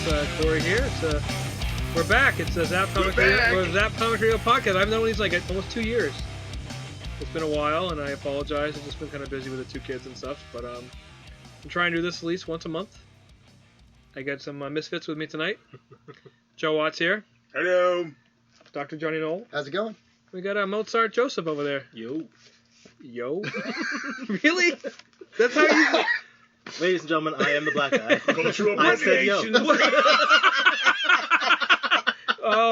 Corry here. We're back. It's a Zapp Comics Radio Podcast. I've known these like almost 2 years. It's been a while, and I apologize. I've just been kind of busy with the two kids and stuff. But I'm trying to do this at least once a month. I got some misfits with me tonight. Joe Watts here. Hello. Dr. Jonny Knoll. How's it going? We got Mozart Joseph over there. Yo. Really? That's how you... Ladies and gentlemen, I am the black guy. Cultural I said yo.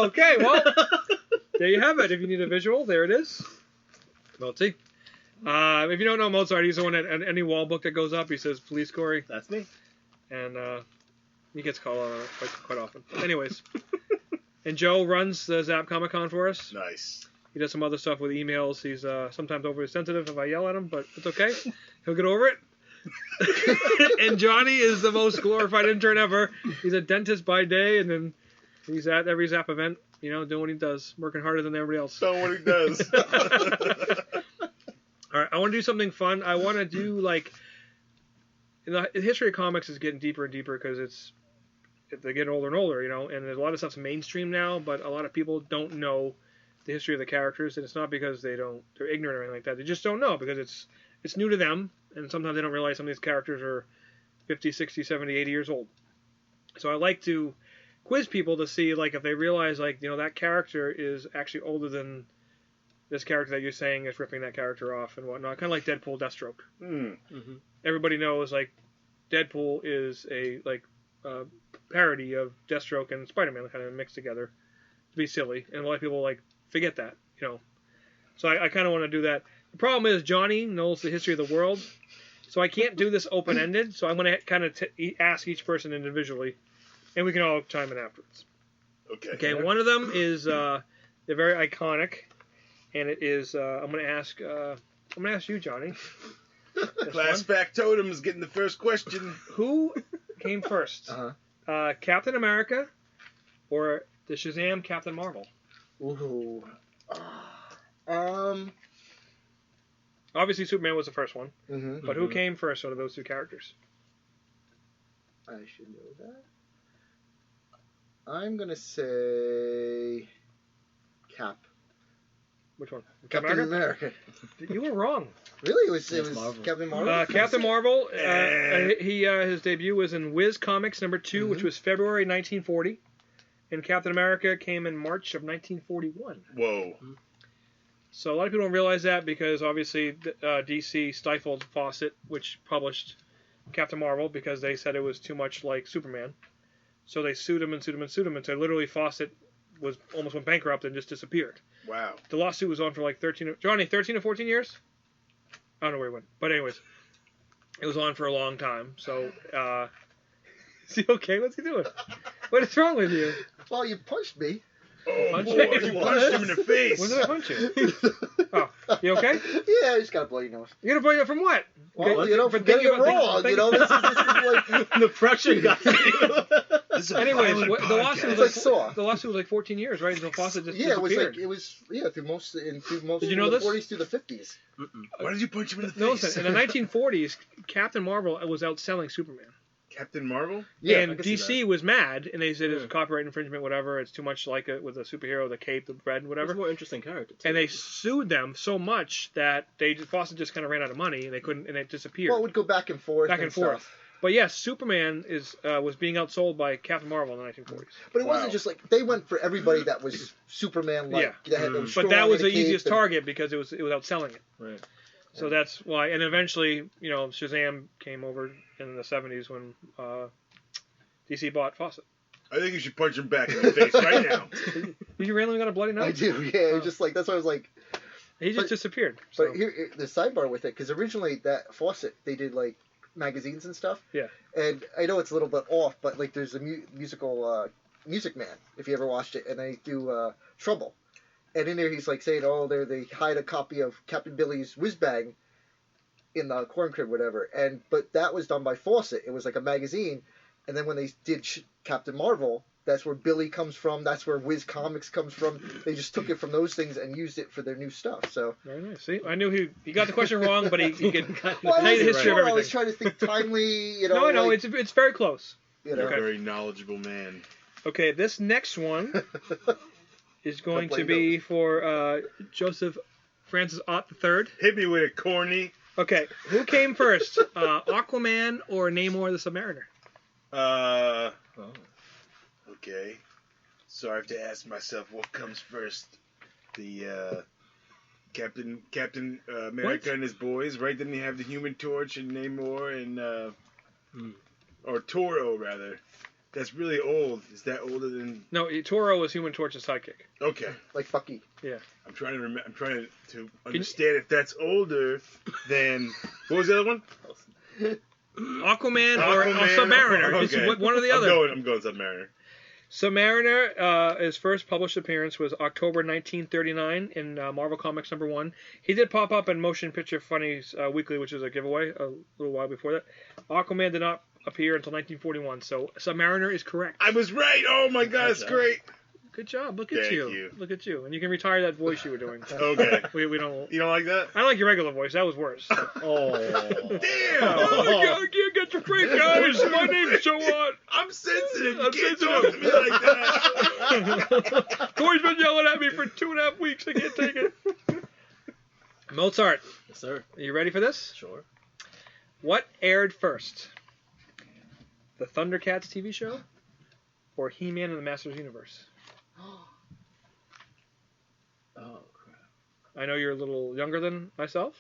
Okay, well, there you have it. If you need a visual, there it is. Mozart. If you don't know Mozart, he's the one at any wall book that goes up. He says, "Please, Corry." That's me. And he gets called on quite often. Anyways. And Joe runs the Zapp Comic Con for us. Nice. He does some other stuff with emails. He's sometimes overly sensitive if I yell at him, but it's okay. He'll get over it. And Johnny is the most glorified intern ever. He's a dentist by day, and then he's at every Zapp event, doing what he does, working harder than everybody else. Doing what he does. All right, I want to do something fun. I want to do, the history of comics is getting deeper and deeper because they're getting older and older, and there's a lot of stuff's mainstream now, but a lot of people don't know the history of the characters, and it's not because they're ignorant or anything like that. They just don't know because it's new to them, and sometimes they don't realize some of these characters are 50, 60, 70, 80 years old. So I like to quiz people to see, if they realize, that character is actually older than this character that you're saying is ripping that character off and whatnot. Kind of like Deadpool, Deathstroke. Mm-hmm. Everybody knows, Deadpool is a, parody of Deathstroke and Spider-Man kind of mixed together to be silly. And a lot of people, forget that, So I kind of want to do that. The problem is Johnny knows the history of the world, so I can't do this open-ended, so I'm going to kind of ask each person individually, and we can all chime in afterwards. Okay, one of them is they're very iconic, and it is I'm going to ask you, Johnny. Class Factotum is getting the first question. Who came first? Captain America or the Shazam Captain Marvel? Ooh. Obviously, Superman was the first one. Mm-hmm. But who came first out of those two characters? I should know that. I'm going to say Cap. Which one? Captain America. You were wrong. Really? It was Marvel. Captain Marvel? Captain Marvel, his debut was in Whiz Comics #2, which was February 1940. And Captain America came in March of 1941. Whoa. So a lot of people don't realize that because obviously DC stifled Fawcett, which published Captain Marvel, because they said it was too much like Superman. So they sued him, and so literally Fawcett almost went bankrupt and just disappeared. Wow. The lawsuit was on for 13 or 14 years? I don't know where he went. But anyways, it was on for a long time. So, is he okay? What's he doing? What is wrong with you? Well, you punched me. Oh, boy, you punched him in the face. When did I punch you? Oh, you okay? Yeah, I just got a bloody nose. You're going to blame it from what? Well, for getting it wrong, this is the pressure got you. Anyways, the lawsuit was the lawsuit was 14 years, right? Until Fawcett just disappeared. Through most Did you of know the this? 40s through the 50s. Why did you punch him in the face? No, listen, in the 1940s, Captain Marvel was outselling Superman. Captain Marvel? Yeah, and DC was mad, and they said it's copyright infringement, whatever. It's too much like it with a superhero, the cape, the red, whatever. It's a more interesting character, too. And they sued them so much that Fawcett just kind of ran out of money, and they couldn't, and it disappeared. Well, it would go back and forth. Stuff. But yes, Superman was being outsold by Captain Marvel in the 1940s. But it wasn't just they went for everybody that was Superman like. Yeah. But that was the easiest target because it was outselling it. Right. So that's why, and eventually, Shazam came over in the 70s when DC bought Fawcett. I think you should punch him back in the face right now. You really got a bloody nose? I do, yeah. It was just that's why I was like... He just disappeared. So. But here, the sidebar with it, because originally that Fawcett, they did magazines and stuff. Yeah. And I know it's a little bit off, but there's a musical Music Man, if you ever watched it, and they do Trouble. And in there he's saying, they hide a copy of Captain Billy's Whiz Bang in the corn crib, whatever. But that was done by Fawcett. It was like a magazine. And then when they did Captain Marvel, that's where Billy comes from. That's where Whiz Comics comes from. They just took it from those things and used it for their new stuff. So very nice. See, I knew he got the question wrong, but he could tell the history of everything. I was trying to think timely. No, it's very close. You know. You're Okay. a very knowledgeable man. Okay, this next one is going to be for Joseph Francis Ott III. Hit me with it, corny. Okay, who came first, Aquaman or Namor the Submariner? Okay. So I have to ask myself, what comes first? The Captain America What? and his boys, right? Didn't he have the Human Torch and Namor and or Toro rather? That's really old. Is that older than? No, Toro was Human Torch's sidekick. Okay. Like Bucky. Yeah. I'm trying to I'm trying to understand if that's older than what was the other one? Aquaman or Submariner. Okay. It's one or the other. I'm going Submariner. Submariner, his first published appearance was October 1939 in Marvel Comics #1. He did pop up in Motion Picture Funnies Weekly, which is a giveaway a little while before that. Aquaman did not appear until 1941, so Submariner is correct. I was right. Oh my God, that's great. Good job. Look at Thank you. you. Look at you. And you can retire that voice you were doing. Okay. We don't. You don't like that? I don't like your regular voice. That was worse. Oh. Damn. Oh, you get your straight, guys. My name's so on. I'm sensitive. You I'm can't sensitive. talk to me like that. Corey's been yelling at me for 2.5 weeks. I can't take it. Mozart, Yes, sir. are you ready for this? Sure. What aired first? The Thundercats TV show or He-Man and the Masters Universe? Oh, crap. I know you're a little younger than myself,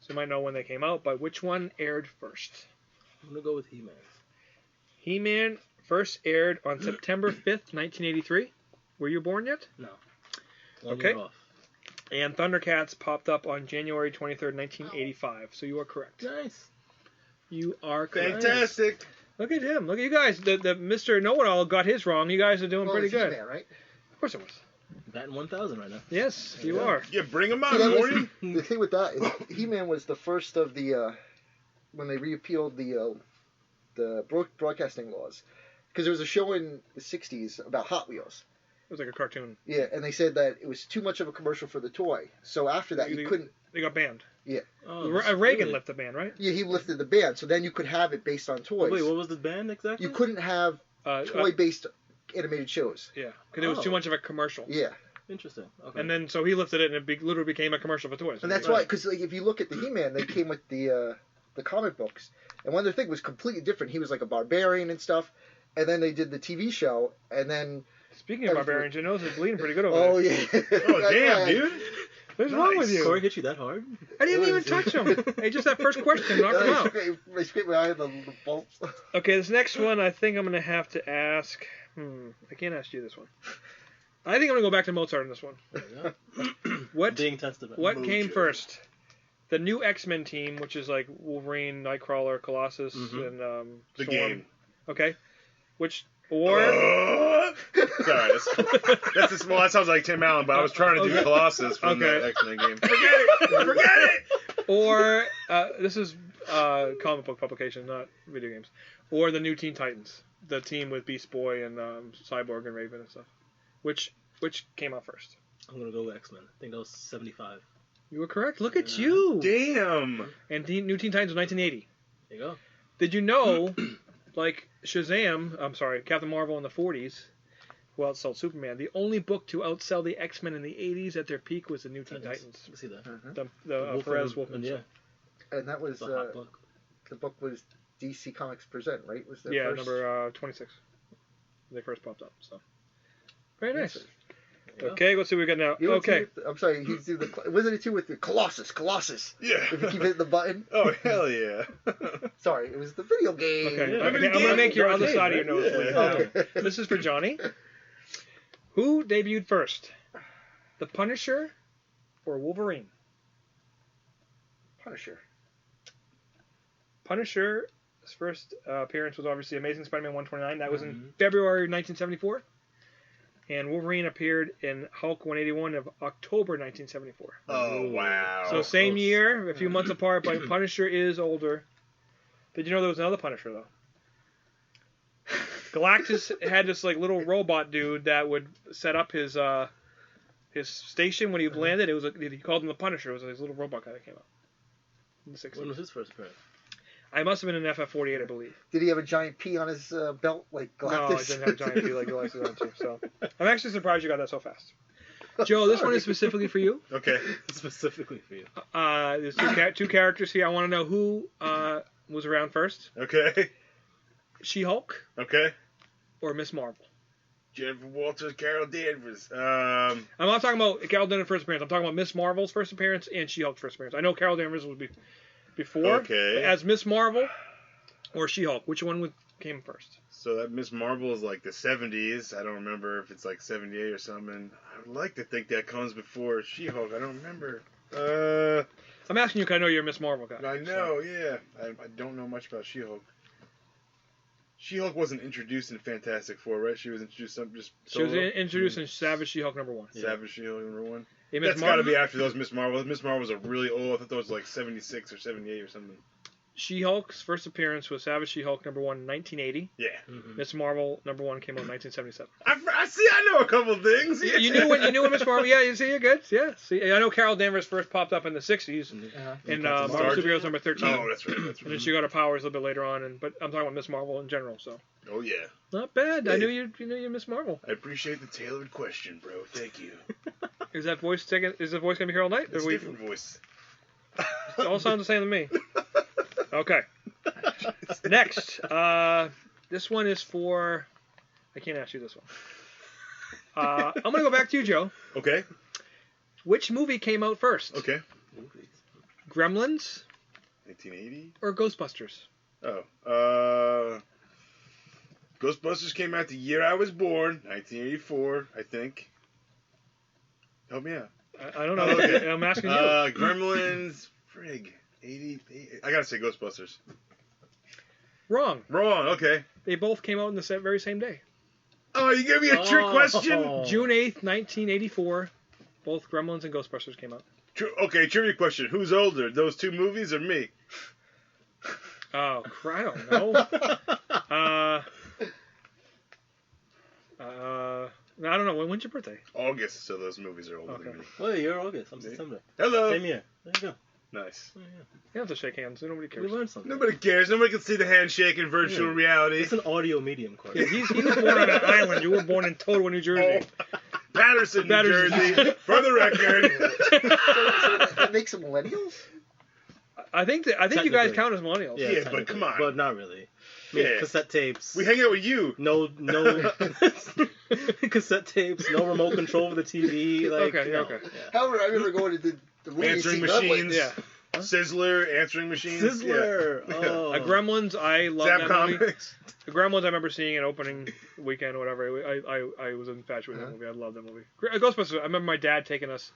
so you might know when they came out, but which one aired first? I'm going to go with He-Man. He-Man first aired on September 5th, 1983. Were you born yet? No. Okay. Year off. And Thundercats popped up on January 23rd, 1985. So you are correct. Nice. You are correct. Fantastic. Look at him. Look at you guys. The Mr. Know-It-All got his wrong. You guys are doing pretty it's good. He-Man, right? Of course it was. Batting 1,000 right now. Yes, you Yeah. are. Yeah, bring him out, See, that was- Morty. the thing with that is He-Man was the first of the when they repealed the broadcasting laws, because there was a show in the 60s about Hot Wheels. It was like a cartoon. Yeah, and they said that it was too much of a commercial for the toy. So after that, you couldn't. They got banned. Oh, Reagan really? left the band, right? Yeah, he lifted the ban, so then you could have it based on toys. Wait, what was the band exactly? You couldn't have toy-based animated shows. Yeah, because it was too Oh. much of a commercial. Yeah, Interesting. Okay. And then so he lifted it, and it literally became a commercial for toys. and that's why, because like, if you look at the He-Man, they came with the comic books, and one of their things was completely different. He was like a barbarian and stuff, and then they did the TV show, and then Speaking of barbarians, your nose is bleeding pretty good over oh there. yeah, Oh, damn, dude. What's wrong with you? Corey hit you that hard? I didn't even touch him. Hey, just that first question knocked him out. I scraped my eye on the bolts. Okay, this next one I think I'm going to have to ask. I can't ask you this one. I think I'm going to go back to Mozart on this one. There you go. What Being tested. What Mojo. came first? The new X-Men team, which is like Wolverine, Nightcrawler, Colossus, Mhm. and The Storm. game. Okay. Which or Sorry, that's a small. That sounds like Tim Allen, but I was trying to do Okay. Colossus from Okay. the X-Men game. Forget it. Forget it. or this is comic book publication, not video games. Or the new Teen Titans, the team with Beast Boy and Cyborg and Raven and stuff. Which came out first? I'm going to go with X-Men. I think that was 75. You were correct. Look at Yeah. you. Damn. And New Teen Titans was 1980. There you go. Did you know, like Captain Marvel in the 40s, who outsold Superman, the only book to outsell the X-Men in the 80s at their peak was the New Teen Titans. I can see that. The Perez Wolfman. Yeah. And that was It's a hot book. the book was DC Comics Present, right? Was their Yeah, first? number 26. They first popped up. So very nice. There you go. Okay, let's see what we got now. You know, Okay. I'm sorry. He's do the. Wasn't it too with the Colossus? Yeah. If you keep hitting the button. Oh hell yeah. Sorry, it was the video game. Okay, Yeah. I'm going to make your other Arcade, side of your right? nose Yeah. bleed. Okay. This is for Johnny. Who debuted first? The Punisher or Wolverine? Punisher. Punisher's first appearance was obviously Amazing Spider-Man 129. That was in Mhm. February 1974. And Wolverine appeared in Hulk 181 of October 1974. Oh wow. So same close. year, a few months apart, but Punisher is older. Did you know there was another Punisher, though? Galactus had this like little robot dude that would set up his station when he landed. It was he called him the Punisher. It was his little robot guy that came out in the 60s. When was his first appearance? I must have been an FF48, I believe. Did he have a giant P on his belt like Galactus? No, I didn't have a giant P like Galactus on too. So I'm actually surprised you got that so fast. Joe, this one is specifically for you. Okay. Specifically for you. There's two characters here. I want to know who was around first. Okay. She-Hulk Okay. or Miss Marvel? Jennifer Walters, Carol Danvers. I'm not talking about Carol Danvers' first appearance. I'm talking about Miss Marvel's first appearance and She-Hulk's first appearance. I know Carol Danvers was before. Okay. As Miss Marvel or She-Hulk, which one came first? So that Miss Marvel is like the 70s. I don't remember if it's like 78 or something. I would like to think that comes before She-Hulk. I don't remember. I'm asking you because I know you're a Miss Marvel guy. I know, yeah. I don't know much about She-Hulk. She-Hulk wasn't introduced in Fantastic Four, right? She was introduced She was introduced in Savage She-Hulk #1. Savage She-Hulk #1. Hey, That's got to be after those Miss Marvels. Miss Marvels are really old. I thought those were like 76 or 78 or something. She-Hulk's first appearance was Savage She-Hulk #1 in 1980. Yeah. Miss Marvel #1 came out in 1977. I see. I know a couple things. Yeah. You knew when Miss Marvel. Yeah, you see, you're good. Yeah. See, I know Carol Danvers first popped up in the 60s in Marvel Superheroes #13. Oh, that's right. And then she got her powers a little bit later on. But I'm talking about Miss Marvel in general. So. Oh yeah. Not bad. Hey. I knew you Miss Marvel. I appreciate the tailored question, bro. Thank you. Is that voice taking? Is the voice gonna be here all night? It's a different voice. It all sounds the same to me. Okay. Next, this one is for. I can't ask you this one. I'm gonna go back to you, Joe. Okay. Which movie came out first? Okay. Gremlins 1980. or Ghostbusters? Oh. Ghostbusters came out the year I was born, 1984, I think. Help me out. I don't know. Okay. I'm asking you. Gremlins, frig, 80. I gotta say Ghostbusters. Wrong. Okay. They both came out in the very same day. Oh, you gave me a trick question? June 8th, 1984. Both Gremlins and Ghostbusters came out. Okay, trivia question. Who's older, those two movies or me? Oh, I don't know. I don't know. When's your birthday? August, so those movies are older than me. Well, you're August. I'm September. Hello. Same year. There you go. Nice. Oh, yeah. You don't have to shake hands. Nobody cares. We learned something. Nobody cares. Nobody can see the handshake in virtual reality. It's an audio medium, Corry. Yeah, he was born on an island. You were born in Totowa, New Jersey. Patterson, New Jersey. For the record. So that makes them millennials? I think you guys count as millennials. Yeah, but come on. But not really. I mean, cassette tapes. We hang out with you. No cassette tapes. No remote control for the TV. Like, Okay. Yeah. However, I remember going to the movie Answering scene that way. machines. Yeah. Sizzler, answering machines. Sizzler. Yeah. Oh. Gremlins, I love Zapp that Comics. movie. The Gremlins, I remember seeing it opening weekend or whatever. I was infatuated with that movie. I love that movie. Ghostbusters, I remember my dad taking us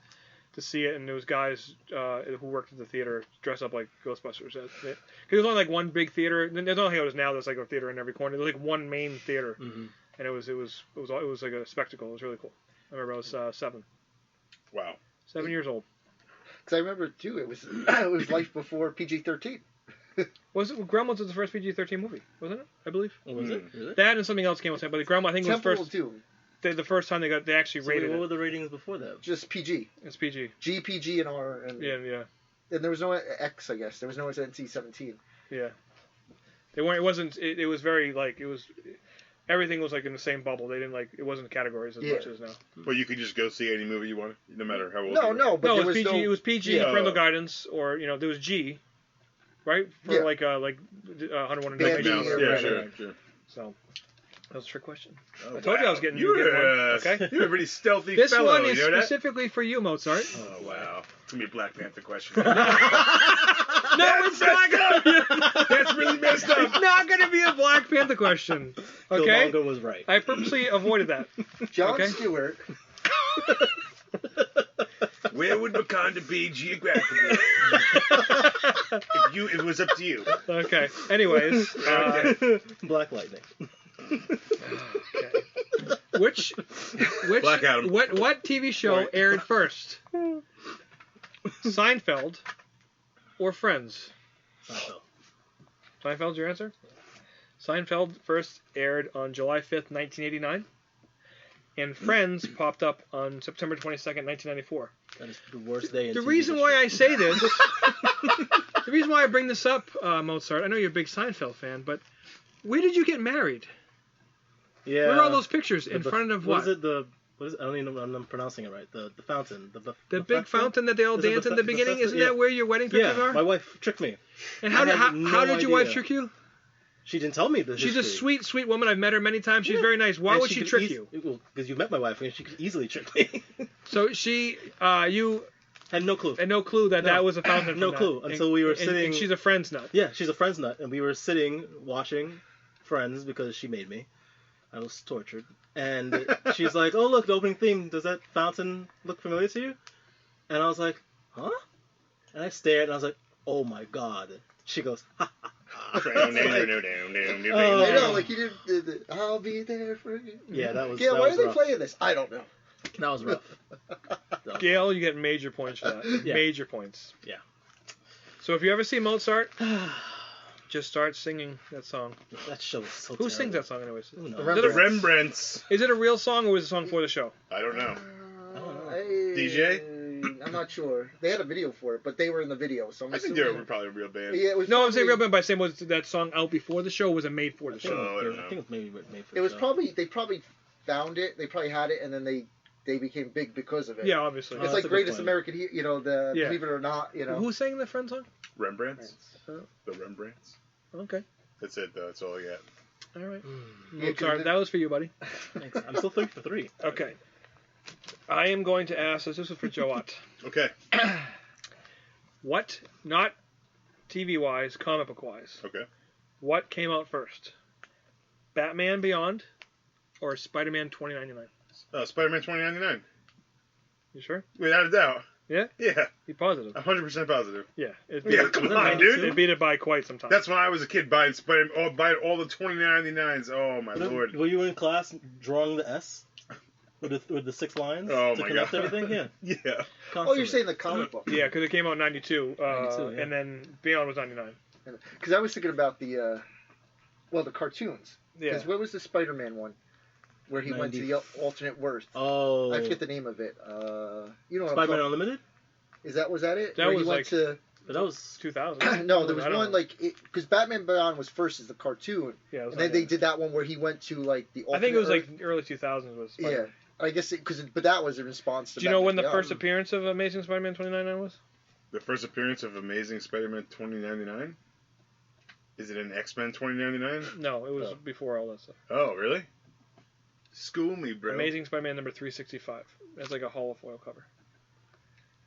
to see it, and there was guys who worked at the theater dressed up like Ghostbusters. Because there's only like one big theater. There's not like it was now. There's like a theater in every corner. There's like one main theater, and it was like a spectacle. It was really cool. I remember I was 7. Wow. 7 years old. Because I remember too, it was life before PG-13. Gremlins was the first PG-13 movie, wasn't it? I believe. Oh, was it? Really? That and something else came out, but the Gremlins, I think, Temple was first. too. The first time they actually rated What were it. the ratings before that? Just PG. It's PG. G, PG, and R. And, Yeah. and there was no X, I guess. There was no NC-17. Yeah. They weren't. It wasn't. It was very like it was. Everything was like in the same bubble. They didn't like. It wasn't categories as much as now. But you could just go see any movie you wanted, no matter how old No, you were. no, but No, there it was was PG. no... It was PG Yeah. parental guidance, or there was G, right? For Yeah. like 101 and Bandy Mouse. or Yeah, whatever. sure. So that was a trick question. Oh, I told you I was getting you You're a good one. Okay. You're a pretty stealthy This fellow. one is you know that? specifically for you, Mozart. Oh wow, it's gonna be a Black Panther question. No, it's not gonna be. That's really messed up. It's not gonna be a Black Panther question. Okay. Killmonger was right. I purposely avoided that. John Okay. Stewart. Where would Wakanda be geographically? It was up to you. Okay. Anyways, Black Lightning. okay. Which Black Adam. what TV show Right. aired first? Seinfeld or Friends? Seinfeld. Seinfeld's your answer? Seinfeld first aired on July 5th, 1989. and Friends popped up on September 22nd, 1994. That is the worst day in The TV reason history. why I say this, the reason why I bring this up, Mozart, I know you're a big Seinfeld fan, but where did you get married? Yeah. Where are all those pictures? In front of what? What is it? What is it? I don't even know if I'm pronouncing it right. The fountain. The big fountain that they all Is it dance in the beginning? Bethesda? Isn't Yeah. that where your wedding pictures Yeah, are? my wife tricked me. And I how had no did your wife idea. trick you? She didn't tell me the She's history. a sweet, sweet woman. I've met her many times. She's very nice. Why And would she could trick you? Because you met my wife, and she could easily trick me. So you Had no clue. had no clue that No. that was a fountain. No from clue, that. until we were and sitting- she's a Friends nut. Yeah, she's a Friends nut, and we were sitting watching Friends because she made me. I was tortured, and she's like, "Oh, look, the opening theme. Does that fountain look familiar to you?" And I was like, "Huh?" And I stared, and I was like, "Oh my god!" She goes, "Ha ha ha!" I know, like you did. I'll be there for you. Yeah, that was. Yeah, that why was are they rough. playing this? I don't know. That was rough. Gail, you get major points for that. Yeah. Major points. Yeah. So if you ever see Mozart, just start singing that song. That show was so. Who sings that song anyways? Who knows? The The Rembrandts. Is it a real song or was it a song for the show? I don't know. I don't know. DJ? I'm not sure. They had a video for it, but they were in the video, so I'm I think assuming. they're probably a real band. Yeah, it was No, I'm saying real probably- band by saying was that song out before the show or was it made for the show? Oh, I don't I know. think it was maybe made for It was the show. probably they probably found it. They probably had it, and then they became big because of it. Yeah, obviously. It's that's like a good Greatest point. American Hero, the Yeah. Believe It or Not, Who sang the Friends song? Rembrandts? Oh. The Rembrandts? Okay. That's it, though. That's all I got. All right. Yeah, 'cause Mozart, it- that was for you, buddy. Thanks. I'm still 3 for 3. Okay. I am going to ask this is for Joat. Okay. What, not TV-wise, comic book-wise, Okay. what came out first? Batman Beyond or Spider-Man 2099? Spider-Man 2099. You sure? Without a doubt. Yeah? Yeah. You positive? 100% positive. Yeah. It Yeah, come on, dude. It beat it by quite some time. That's when I was a kid buying buying all the 2099s. Oh, my lord. Were you in class drawing the S with the 6 lines Oh, to my connect God. everything? Yeah. Yeah. Oh, Constantly. you're saying the comic book? Yeah, because it came out in 92, 92, yeah. and then Beyond was 99. Because I was thinking about the cartoons. Yeah. Because what was the Spider-Man one, where he went to the alternate world? Oh. I forget the name of it. You know what I'm Spider-Man talking- Unlimited? Was that it? That Where was he went like- to 2000. no, there was I don't one know. because Batman Beyond was first as the cartoon, Yeah, it was and then like they that. did that one where he went to like the. I think it was alternate like early 2000s was Earth. Yeah, Spider-Man. I guess but that was in response to. Do you know when the Batman first Beyond. appearance of Amazing Spider-Man 2099 was? The first appearance of Amazing Spider-Man 2099? Is it in X-Men 2099? No, it was Oh. before all that stuff. Oh, really? School me, bro. Amazing Spider-Man number 365. It's like a holofoil cover.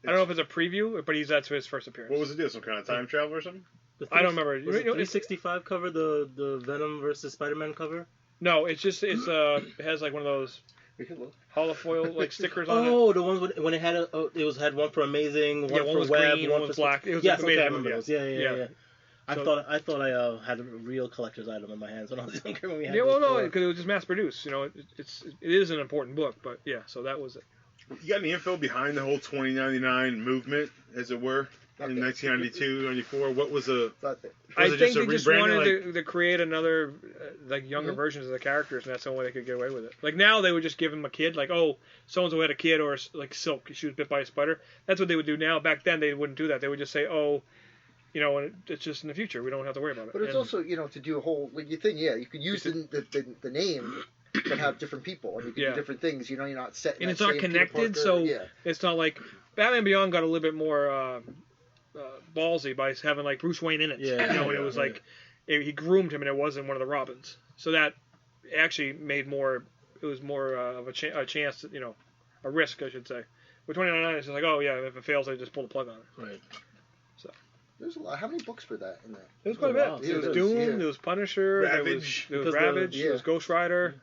I don't know if it's a preview, but that's his first appearance. What was it? Some kind of time travel or something? I don't remember. Was You the know, it's- 365 cover the Venom versus Spider-Man cover? No, it has like one of those We could look. holofoil like stickers on it. Oh, the ones when it had had one for Amazing, one Yeah, for one was Web, green, one one was for black. It was yes, amazing, okay, I remember yeah. those. Yeah. I So- thought I had a real collector's item in my hands when I was younger. When we had Yeah, well, those no, four. because it was just mass produced. You know, it is an important book, but yeah. So that was it. You got any info behind the whole 2099 movement, as it were, in Okay. 1992, 94? What was a... Thought that. I it think just a they just rebranding, wanted to create another, like, younger Mhm. versions of the characters, and that's the only way they could get away with it. Like, now they would just give him a kid, like, oh, so-and-so had a kid, or, like, Silk, she was bit by a spider. That's what they would do now. Back then, they wouldn't do that. They would just say, oh, you know, and it's just in the future. We don't have to worry about it. But it's And- also to do a whole you think you could use the name, but have different people and you can Yeah. do different things. You're not set. in And that it's not same Peter connected, Parker- so yeah. it's not like Batman Beyond got a little bit more ballsy by having like Bruce Wayne in it. Yeah, You know, and yeah, it was yeah. like he groomed him, and it wasn't one of the Robins. So that actually made more. It was more of a chance, a risk, I should say. With 2099, it's just like, oh yeah, if it fails, they just pull the plug on it. Right. There's a lot. How many books for that in there? It was quite a wow. bit. Yeah, There was it is, Doom, yeah. there was Punisher, Ravage. there was Because Ravage, there was yeah. Ghost Rider,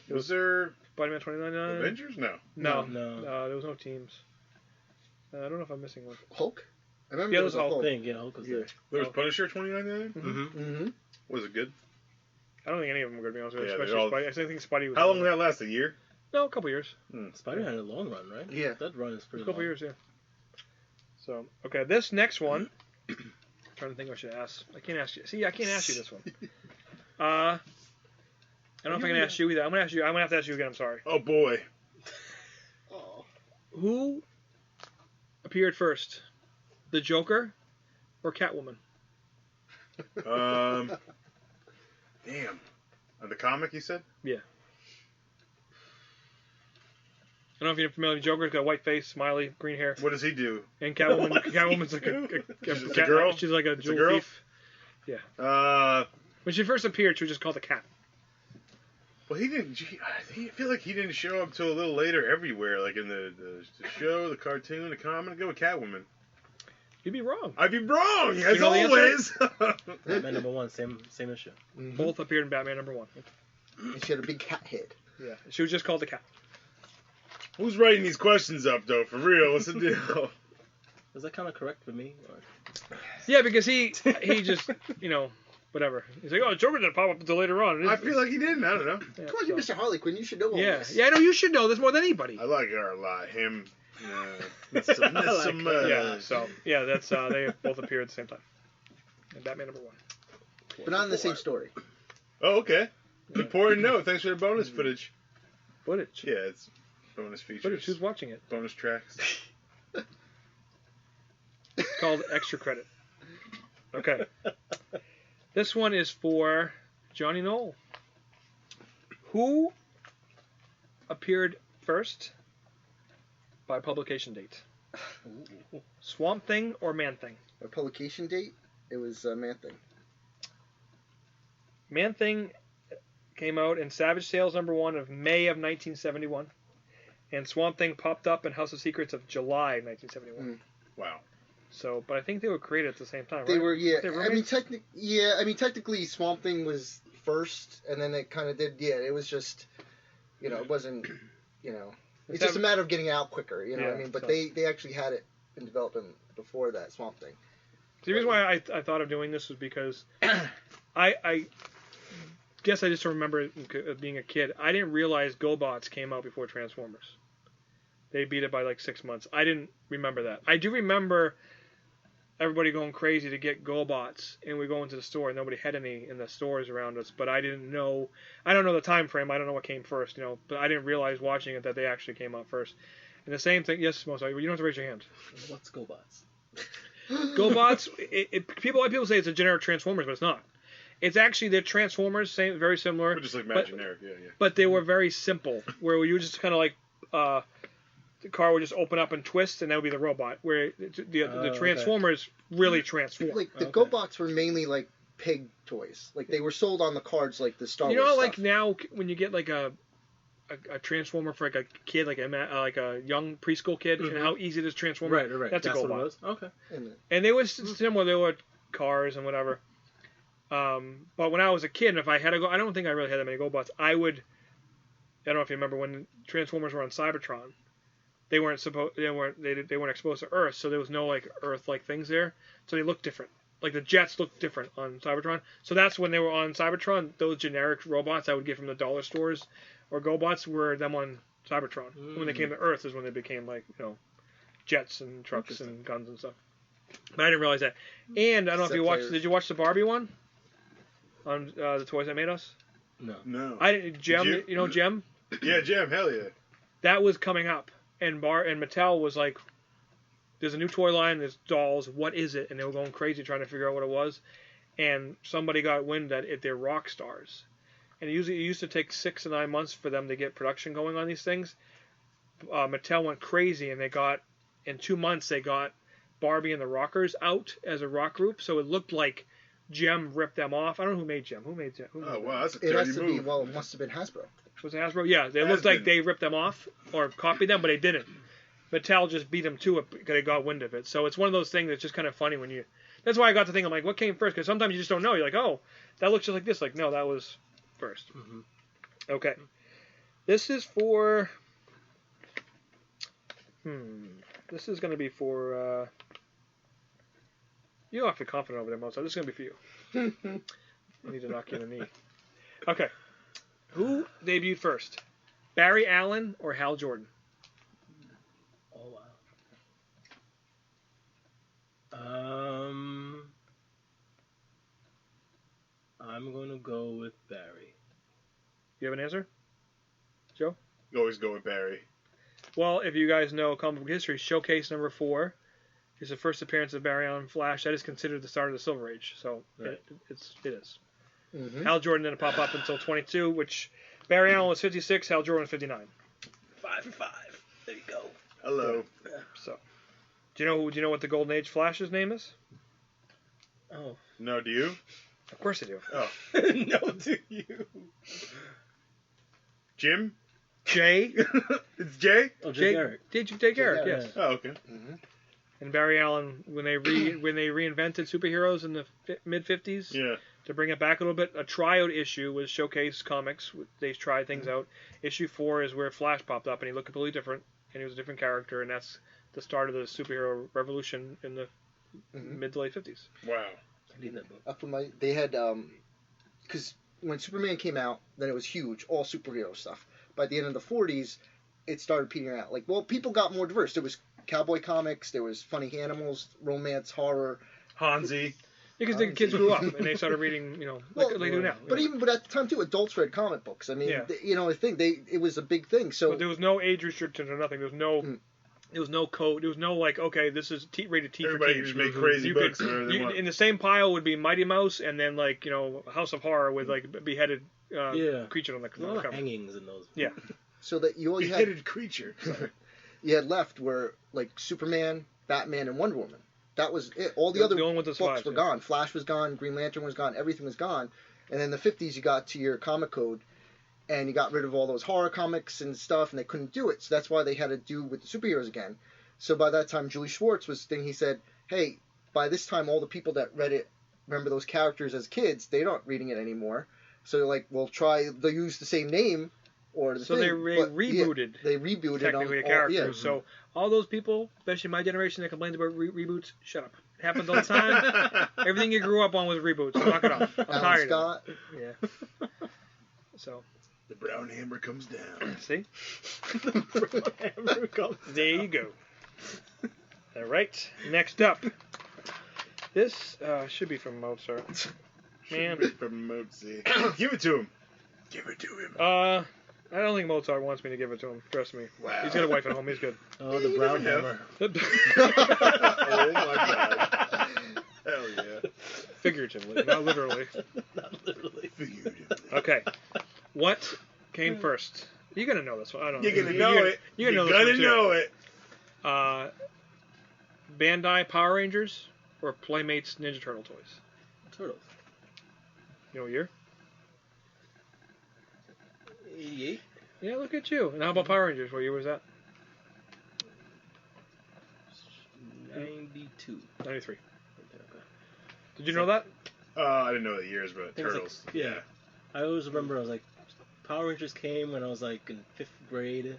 Was there Spider-Man 2099. Avengers? No. No, No. there was no teams. I don't know if I'm missing one. Hulk. I remember Yeah, there was a Hulk. Hulk. Thing, Hulk was Yeah. there. There was Oh. Punisher 2099? Mm-hmm. Mm-hmm. Was it good? I don't think any of them were going to be honest with you, Yeah, they especially all- Spidey. I think Spidey was. How long did that last? A year? No, a couple years. Spider had a long run, right? Yeah. That run is A pretty couple long. years, yeah. So, okay, this next one. I'm trying to think what I should ask. I can't ask you. See, I can't ask you this one. I don't know if I can ask you either. I'm gonna have to ask you again. I'm sorry. Oh boy. Who appeared first, the Joker or Catwoman? Damn. The comic, you said? Yeah. I don't know if you're familiar with Joker's got a white face, smiley, green hair. What does he do? And Catwoman's like a girl? She's like a It's a jewel girl? thief. Yeah. When she first appeared, she was just called the Cat. Well, he didn't. I feel like he didn't show up till a little later everywhere, like in the show, the cartoon, the comic. Go with Catwoman. You'd be wrong. I'd be wrong, as know the always. Batman #1, same issue. Mm-hmm. Both appeared in Batman #1. And she had a big cat head. Yeah. She was just called the Cat. Who's writing these questions up, though? For real, what's the deal? Is that kind of correct for me? Or? Yeah, because he just, whatever. He's like, oh, Joker didn't pop up until later on. I feel like he didn't. I don't know. Yeah, Come on, you're Mr. Harley Quinn. You should know all this. Yeah, I know you should know this more than anybody. I like her a lot. Him. That's they both appear at the same time. And Batman #1. But not in the same story. Oh, okay. Important note. Thanks for the bonus footage. Footage. Yeah, it's bonus features. Footage. Who's watching it? Bonus tracks. It's called Extra Credit. Okay. This one is for Johnny Knoll. Who appeared first by publication date? Swamp Thing or Man Thing? By publication date, it was Man Thing. Man Thing came out in Savage Sales #1 of May of 1971, and Swamp Thing popped up in House of Secrets of July 1971. Wow. So, but I think they were created at the same time, right? They were, yeah. They were I mean, technically, Swamp Thing was first, and then it kind of did. Yeah, it was just, it wasn't, it's just a matter of getting it out quicker. You know what I mean? But so. they actually had it in development before that Swamp Thing. The reason why I thought of doing this was because I guess I just remember being a kid. I didn't realize GoBots came out before Transformers. They beat it by like 6 months. I didn't remember that. I do remember everybody going crazy to get GoBots, and we go into the store, and nobody had any in the stores around us. But I don't know the time frame. I don't know what came first, But I didn't realize watching it that they actually came out first. And the same thing. Yes, Mozart. You don't have to raise your hand. What's GoBots? GoBots. People say it's a generic Transformers, but it's not. It's actually the Transformers, very similar. But just like Mad Generic, yeah. But they were very simple, where you just kind of like the car would just open up and twist, and that would be the robot. Where the Transformers really transform. Like the GoBots were mainly like pig toys. Like they were sold on the cards, like the Star Wars stuff. Like now when you get like a Transformer for like a kid, like a young preschool kid, and how easy it is to transform. Right. That's a GoBot. What it was? Okay. And they was similar. They were cars and whatever. But when I was a kid, and if I had to go, I don't think I really had that many GoBots. I don't know if you remember when Transformers were on Cybertron. They weren't exposed to Earth, so there was no like Earth-like things there. So they looked different. Like the jets looked different on Cybertron. So that's when they were on Cybertron. Those generic robots I would get from the dollar stores or GoBots were them on Cybertron. When they came to Earth is when they became like jets and trucks and guns and stuff. But I didn't realize that. And I don't know if you watched. Did you watch the Barbie one on the Toys That Made Us? No. I didn't. Gem. You know Gem? Yeah, Gem. Hell yeah. That was coming up. And Mattel was like, there's a new toy line, there's dolls, what is it? And they were going crazy trying to figure out what it was. And somebody got wind that they're rock stars. And it used to take 6 to 9 months for them to get production going on these things. Mattel went crazy, and in 2 months, they got Barbie and the Rockers out as a rock group. So it looked like Gem ripped them off. I don't know who made Gem. Who made Gem? Oh, wow, that's a It dirty has to move. be, it must have been Hasbro. Was it Hasbro? Yeah, they looked like they ripped them off or copied them, but they didn't. Mattel just beat them to it because they got wind of it. So it's one of those things that's just kind of funny when you... That's why I got to think, I'm like, what came first? Because sometimes you just don't know. You're like, oh, that looks just like this. Like, no, that was first. Mm-hmm. Okay. This is for... This is going to be for... You don't have to be confident over there, Mozart. This is going to be for you. I need to knock you in the knee. Okay. Who debuted first? Barry Allen or Hal Jordan? Oh, wow. I'm going to go with Barry. You have an answer? Joe? You always go with Barry. Well, if you guys know comic book history, Showcase number 4 is the first appearance of Barry Allen Flash. That is considered the start of the Silver Age. So Right. it is. Mm-hmm. Hal Jordan didn't pop up until 22, which Barry Allen was 56, Hal Jordan was 59. 5 for 5. There you go. Hello. So, do you know what the Golden Age Flash's name is? Oh. No, do you? Of course I do. Oh. No, do you? Jim? Jay. It's Jay? Oh, Jay Garrick. Jay Garrick, Garrick, yes. Oh, okay. Mm-hmm. And Barry Allen, when they reinvented superheroes in the mid 50s, Yeah. to bring it back a little bit, a tryout issue was Showcase Comics. They tried things out. Issue 4 is where Flash popped up, and he looked completely different, and he was a different character, and that's the start of the superhero revolution in the mid to late 50s. Wow. I need that book. They had because when Superman came out, then it was huge, all superhero stuff. By the end of the 40s, it started petering out. Like, well, people got more diverse. There was cowboy comics, there was funny animals, romance, horror. Hansi. Because the kids grew up and they started reading, like they do now. But at the time too, adults read comic books. I mean, Yeah. it was a big thing. So But there was no age restrictions or nothing. There was no code. There was no like, okay, this is rated T Everybody for just kids. make crazy You books could- whatever they want. in the same pile would be Mighty Mouse and then like House of Horror with like beheaded creature on the There's a lot of cover. hangings in those. Yeah. so that you had Beheaded creature. you had left were like Superman, Batman, and Wonder Woman. That was it. All the other only one with the books survived, were yeah. gone. Flash was gone. Green Lantern was gone. Everything was gone. And then in the 50s, you got to your comic code, and you got rid of all those horror comics and stuff, and they couldn't do it. So that's why they had to do with the superheroes again. So by that time, Julie Schwartz was thinking. He said, "Hey, by this time, all the people that read it remember those characters as kids. They're not reading it anymore. So they're like, well, they'll use the same name." Or the So thing, they but, rebooted. Yeah, they rebooted Technically on a character. Yeah. So all those people, especially my generation, that complained about reboots, shut up. It happens all the time. Everything you grew up on was reboots. So knock it off. I'm Alan tired Scott. of it. Yeah. So, The brown hammer comes down. see? There you go. All right. Next up. This should be from Mozart. Man. From Mozart. Give it to him. Give it to him. I don't think Mozart wants me to give it to him. Trust me. Wow. He's got a wife at home. He's good. Oh, the brown hammer. Oh my god. Hell yeah. Figuratively, not literally. Not literally. Figuratively. Okay. What came first? You're going to know this one. I don't know. You're gonna know it. You're You're going to gonna know it. Bandai Power Rangers or Playmates Ninja Turtle toys? Turtles. You know what year? 88. Yeah, look at you. And how about Power Rangers? What year was that? 92. 93. Okay. Did you know that? I didn't know the years, but It was like- Turtles. yeah. I always remember I was like, Power Rangers came when I was like in 5th grade,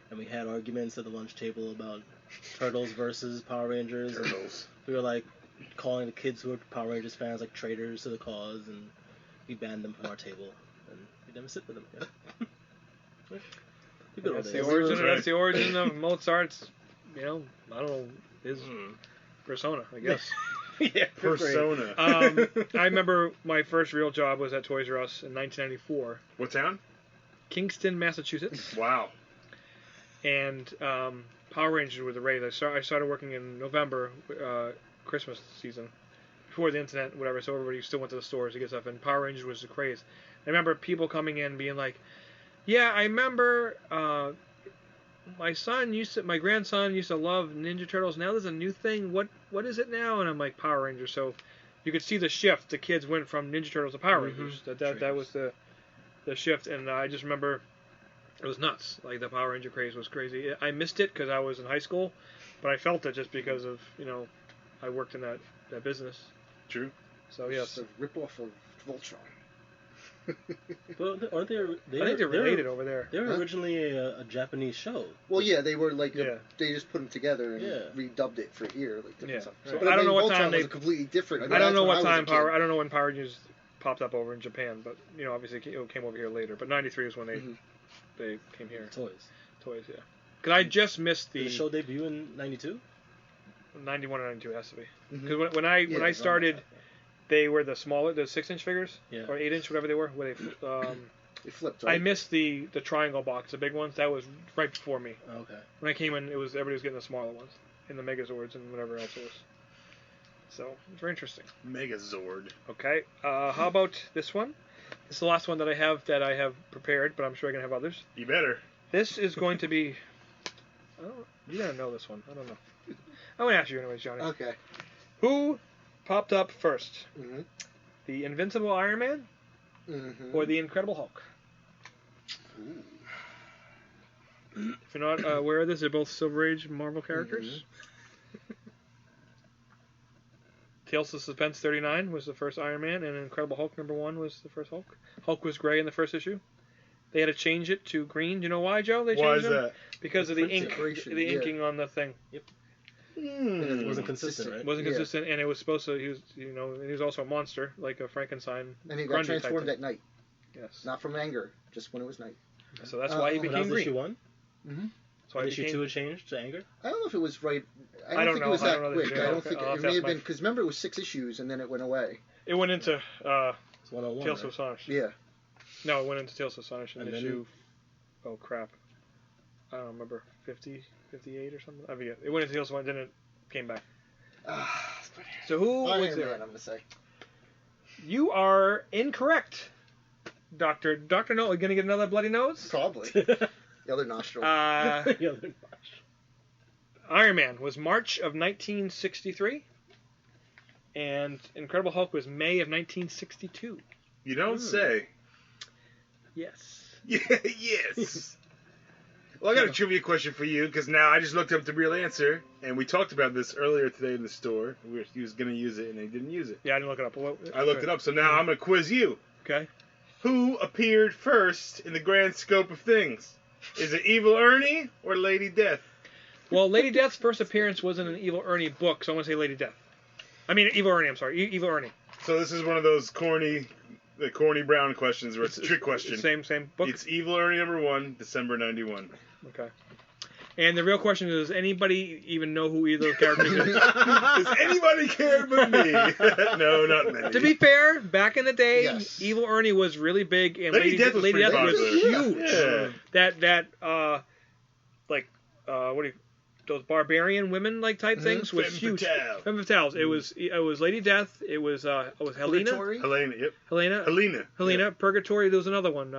and we had arguments at the lunch table about Turtles versus Power Rangers. And Turtles. we were like calling the kids who were Power Rangers fans like traitors to the cause, and we banned them from our table, and we never sit with them again. The good old That's days. the origin. Right. That's the origin of Mozart's. I don't know, his persona, I guess. Yeah, Persona. I remember my first real job was at Toys R Us in 1994, What town? Kingston, Massachusetts, Wow. and Power Rangers were the rage. I started working in November, Christmas season, before the internet, whatever. So everybody still went to the stores to get stuff, and Power Rangers was the craze. I remember people coming in being like, "Yeah, I remember my grandson used to love Ninja Turtles. Now there's a new thing. What is it now?" And I'm like, Power Rangers. So you could see the shift. The kids went from Ninja Turtles to Power Rangers. That was the shift. And I just remember it was nuts. Like the Power Ranger craze was crazy. I missed it because I was in high school, but I felt it just because of I worked in that business. True. So yes, It's a ripoff of Voltron. But aren't they? I think they're related over there. They were Huh? originally a Japanese show. Well, yeah, they were like Yeah. they just put them together and Yeah. redubbed it for here, like different Yeah. stuff. So But I don't know what Voltron time was they- a completely different. I don't know that's what when I time was a kid. I don't know when Power Rangers popped up over in Japan, but obviously it came over here later. But '93 is when they came here. Toys. Toys, yeah. Because I just missed Did the show debut in 92? 91 or 92 has to be. Mhm. Because when I Yeah, started, they were the smaller, the 6-inch figures Yeah. or 8-inch, whatever they were. Where they It flipped, right? I missed the triangle box, the big ones. That was right before me. Okay. When I came in, everybody was getting the smaller ones, and the Megazords and whatever else it was. So it's very interesting. Megazord. Okay. How about this one? This is the last one that I have prepared, but I'm sure I can have others. You better. This is going to be. You gotta know this one. I don't know. I'm gonna ask you anyways, Johnny. Okay. Who popped up first? Mm-hmm. The Invincible Iron Man or the Incredible Hulk? Ooh. If you're not aware of this, they're both Silver Age Marvel characters. Tales of Suspense 39 was the first Iron Man, and Incredible Hulk #1 was the first Hulk. Hulk was gray in the first issue. They had to change it to green. Do you know why, Joe? They changed Why is him? that? Because of the ink, Separation, the inking on the thing. Yep. Mm. It wasn't consistent, right? Wasn't consistent, and it was supposed to. He was, and he was also a monster, like a Frankenstein. And he got Grundy type transformed thing. at night. Yes. Not from anger, just when it was night. So that's why he That became was green. issue 1? Mm-hmm. That's why he Issue became. 2 changed to anger? I don't know if it was right. I don't don't think know. it was I don't that know the quick. issue. I don't think I'll it may ask have my- been because remember it was 6 issues and then it went away. It went into It's 101. Tales of right? Astonish. Yeah. No, it went into Tales of Astonish in And then- issue. Oh crap! I don't remember 50, 58 or something. I forget. It went into Tales of Astonish, then it came back. So who was Iron there? Man, I'm gonna say. You are incorrect, Doctor. Doctor No, are you gonna get another bloody nose? Probably. The other nostril. Uh, The other Flash. Iron Man was March of 1963, and Incredible Hulk was May of 1962. You don't say. Yes. Yeah, yes. Well, I got a trivia question for you, because now I just looked up the real answer, and we talked about this earlier today in the store. He was going to use it, and he didn't use it. Yeah, I didn't look it up. I looked it up, so now I'm going to quiz you. Okay. Who appeared first in the grand scope of things? Is it Evil Ernie or Lady Death? Well, Lady Death's first appearance was in an Evil Ernie book, so I'm going to say Lady Death. I mean, Evil Ernie, I'm sorry. Evil Ernie. So this is one of those corny Brown questions where it's a trick question. Same book? It's Evil Ernie #1, December 91. Okay. And the real question is, does anybody even know who either of those characters is? Does anybody care but me? No, not many. To be fair, back in the day, Yes. Evil Ernie was really big, and Lady Death was pretty popular. huge. Yeah. What do you, those barbarian women like type things was Femme huge. fatale. Femme fatales. It was Lady Death. It was Helena. Purgatory? Helena, yep. Helena. Helena. Purgatory. There was another one.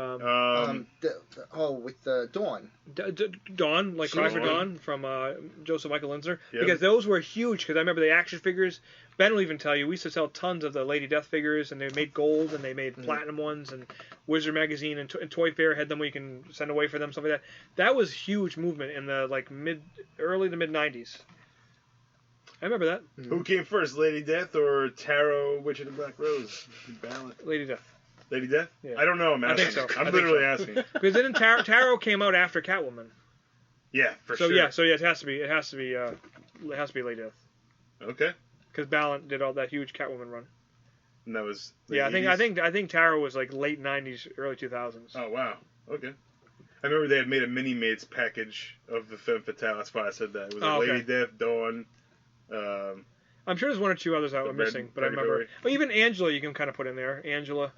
With Dawn. Dawn, like Cry for Dawn. Dawn from Joseph Michael Linsner. Yep. Because those were huge. Because I remember the action figures. Ben will even tell you, we used to sell tons of the Lady Death figures, and they made gold, and they made platinum ones, and Wizard Magazine and Toy Fair had them where you can send away for them, stuff like that. That was huge movement in the early to mid 90s. I remember that. Who came first, Lady Death or Tarot, Witch of the Black Rose? Lady Death. Lady Death? Yeah. I don't know. I'm I asking. think so. I'm I think literally so. asking. Because then Tarot came out after Catwoman. Yeah, for So sure. yeah, it has to be Lady Death. Okay. Because Ballant did all that huge Catwoman run. And that was. the Yeah, 80s? I think Tarot was like late 90s, early 2000s. Oh wow. Okay. I remember they had made a mini mates package of the Femme Fatale. That's why I said that. It was like okay. Lady Death, Dawn. I'm sure there's one or two others I'm The missing, Red but I remember. February. Well, even Angela, you can kind of put in there. Angela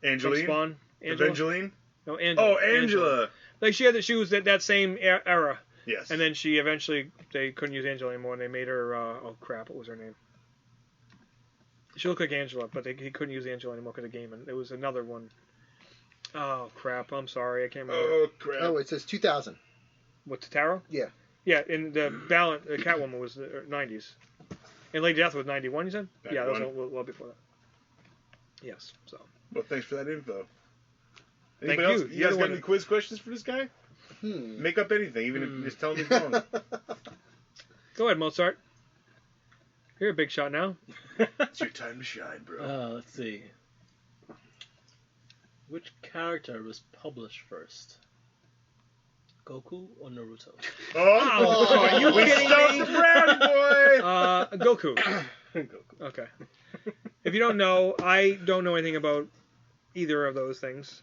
from Angeline. Spawn. Angela. Evangeline. No, Angela. Oh, Angela. Like she was that same era, Yes. and then she eventually they couldn't use Angela anymore, and they made her. Oh crap! What was her name? She looked like Angela, but he couldn't use Angela anymore because of game, and there was another one. Oh crap! I'm sorry, I can't remember. Oh crap. Oh, it says 2000. What's Tarot? Yeah. Yeah, in the Ballant, Catwoman was the 90s. And Lady Death was 91, you said? Yeah, that was 91. well before that. Yes, so. Well, thanks for that info. Thank Anybody you. else? You You're guys the got one- any quiz questions for this guy? Make up anything, even if you just tell me it's wrong. Go ahead, Mozart. You're a big shot now. It's your time to shine, bro. Let's see. Which character was published first? Goku or Naruto? Oh, are you we kidding stumped me? the brownie boy! Goku. Goku. Okay. If you don't know, I don't know anything about either of those things.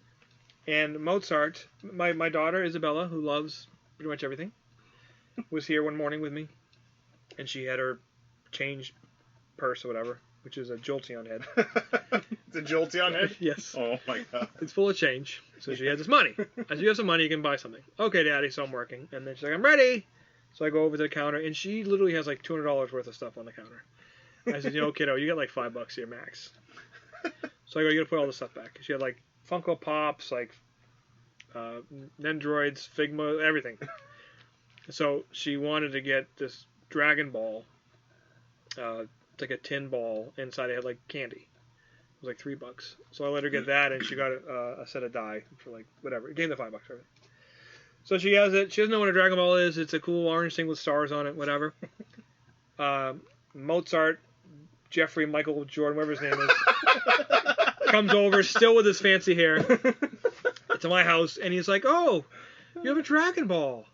And Mozart, my daughter Isabella, who loves pretty much everything, was here one morning with me, and she had her change purse or whatever, which is a Jolteon head. It's a Jolteon head? Yes. Oh my god. It's full of change. So she has this money. As you have some money, you can buy something. Okay, Daddy, so I'm working. And then she's like, I'm ready. So I go over to the counter, and she literally has like $200 worth of stuff on the counter. I said, kiddo, you got like $5 here max. So I go, you gotta put all this stuff back. She had like Funko Pops, like Nendroids, Figma, everything. So she wanted to get this Dragon Ball. It's like a tin ball. Inside it had like candy. It was like $3. So I let her get that, and she got a set of die for like whatever. It gave the $5 for everything. So she has it. She doesn't know what a Dragon Ball is. It's a cool orange thing with stars on it, whatever. Mozart, Jeffrey, Michael, Jordan, whatever his name is, comes over, still with his fancy hair, to my house, and he's like, "Oh, you have a Dragon Ball.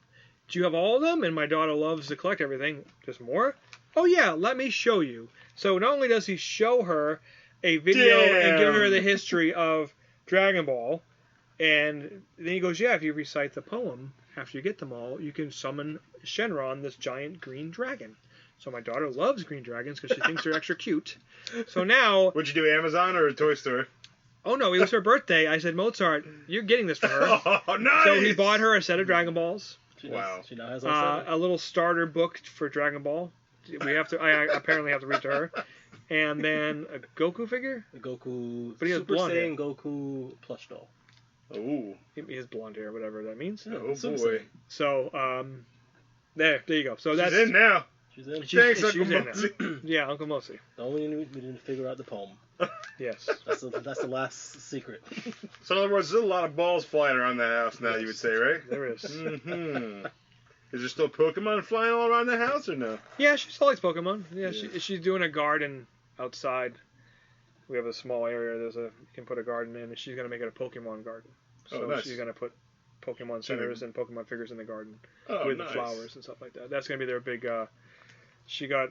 Do you have all of them?" And my daughter loves to collect everything. Just more? Oh yeah, let me show you. So not only does he show her a video and give her the history of Dragon Ball, and then he goes, yeah, if you recite the poem after you get them all, you can summon Shenron, this giant green dragon. So my daughter loves green dragons because she thinks they're extra cute. So now... What'd you do, Amazon or a toy store? Oh no, it was her birthday. I said, Mozart, you're getting this for her. Oh, nice! So he bought her a set of Dragon Balls. Wow. She now has a little starter book for Dragon Ball. I apparently have to read to her. And then a Goku figure? The Goku... But he has Super blonde hair. Saiyan Goku plush doll. Oh. He has blonde hair, whatever that means. Oh, boy. Saiyan. So, there you go. So that's She's in now. She's in. Thanks, Uncle in now. Mosey. Yeah, Uncle Mosey. The only thing we didn't figure out the poem. Yes. That's the last secret. So in other words, there's a lot of balls flying around the house now, you would say, right? There is. Mm-hmm. Is there still Pokemon flying all around the house or no? Yeah, she still likes Pokemon. Yeah, Yeah. she's doing a garden outside. We have a small area. You can put a garden in, and she's gonna make it a Pokemon garden. So nice. she's gonna put Pokemon centers and Pokemon figures in the garden with nice. flowers and stuff like that. That's gonna be their big. She got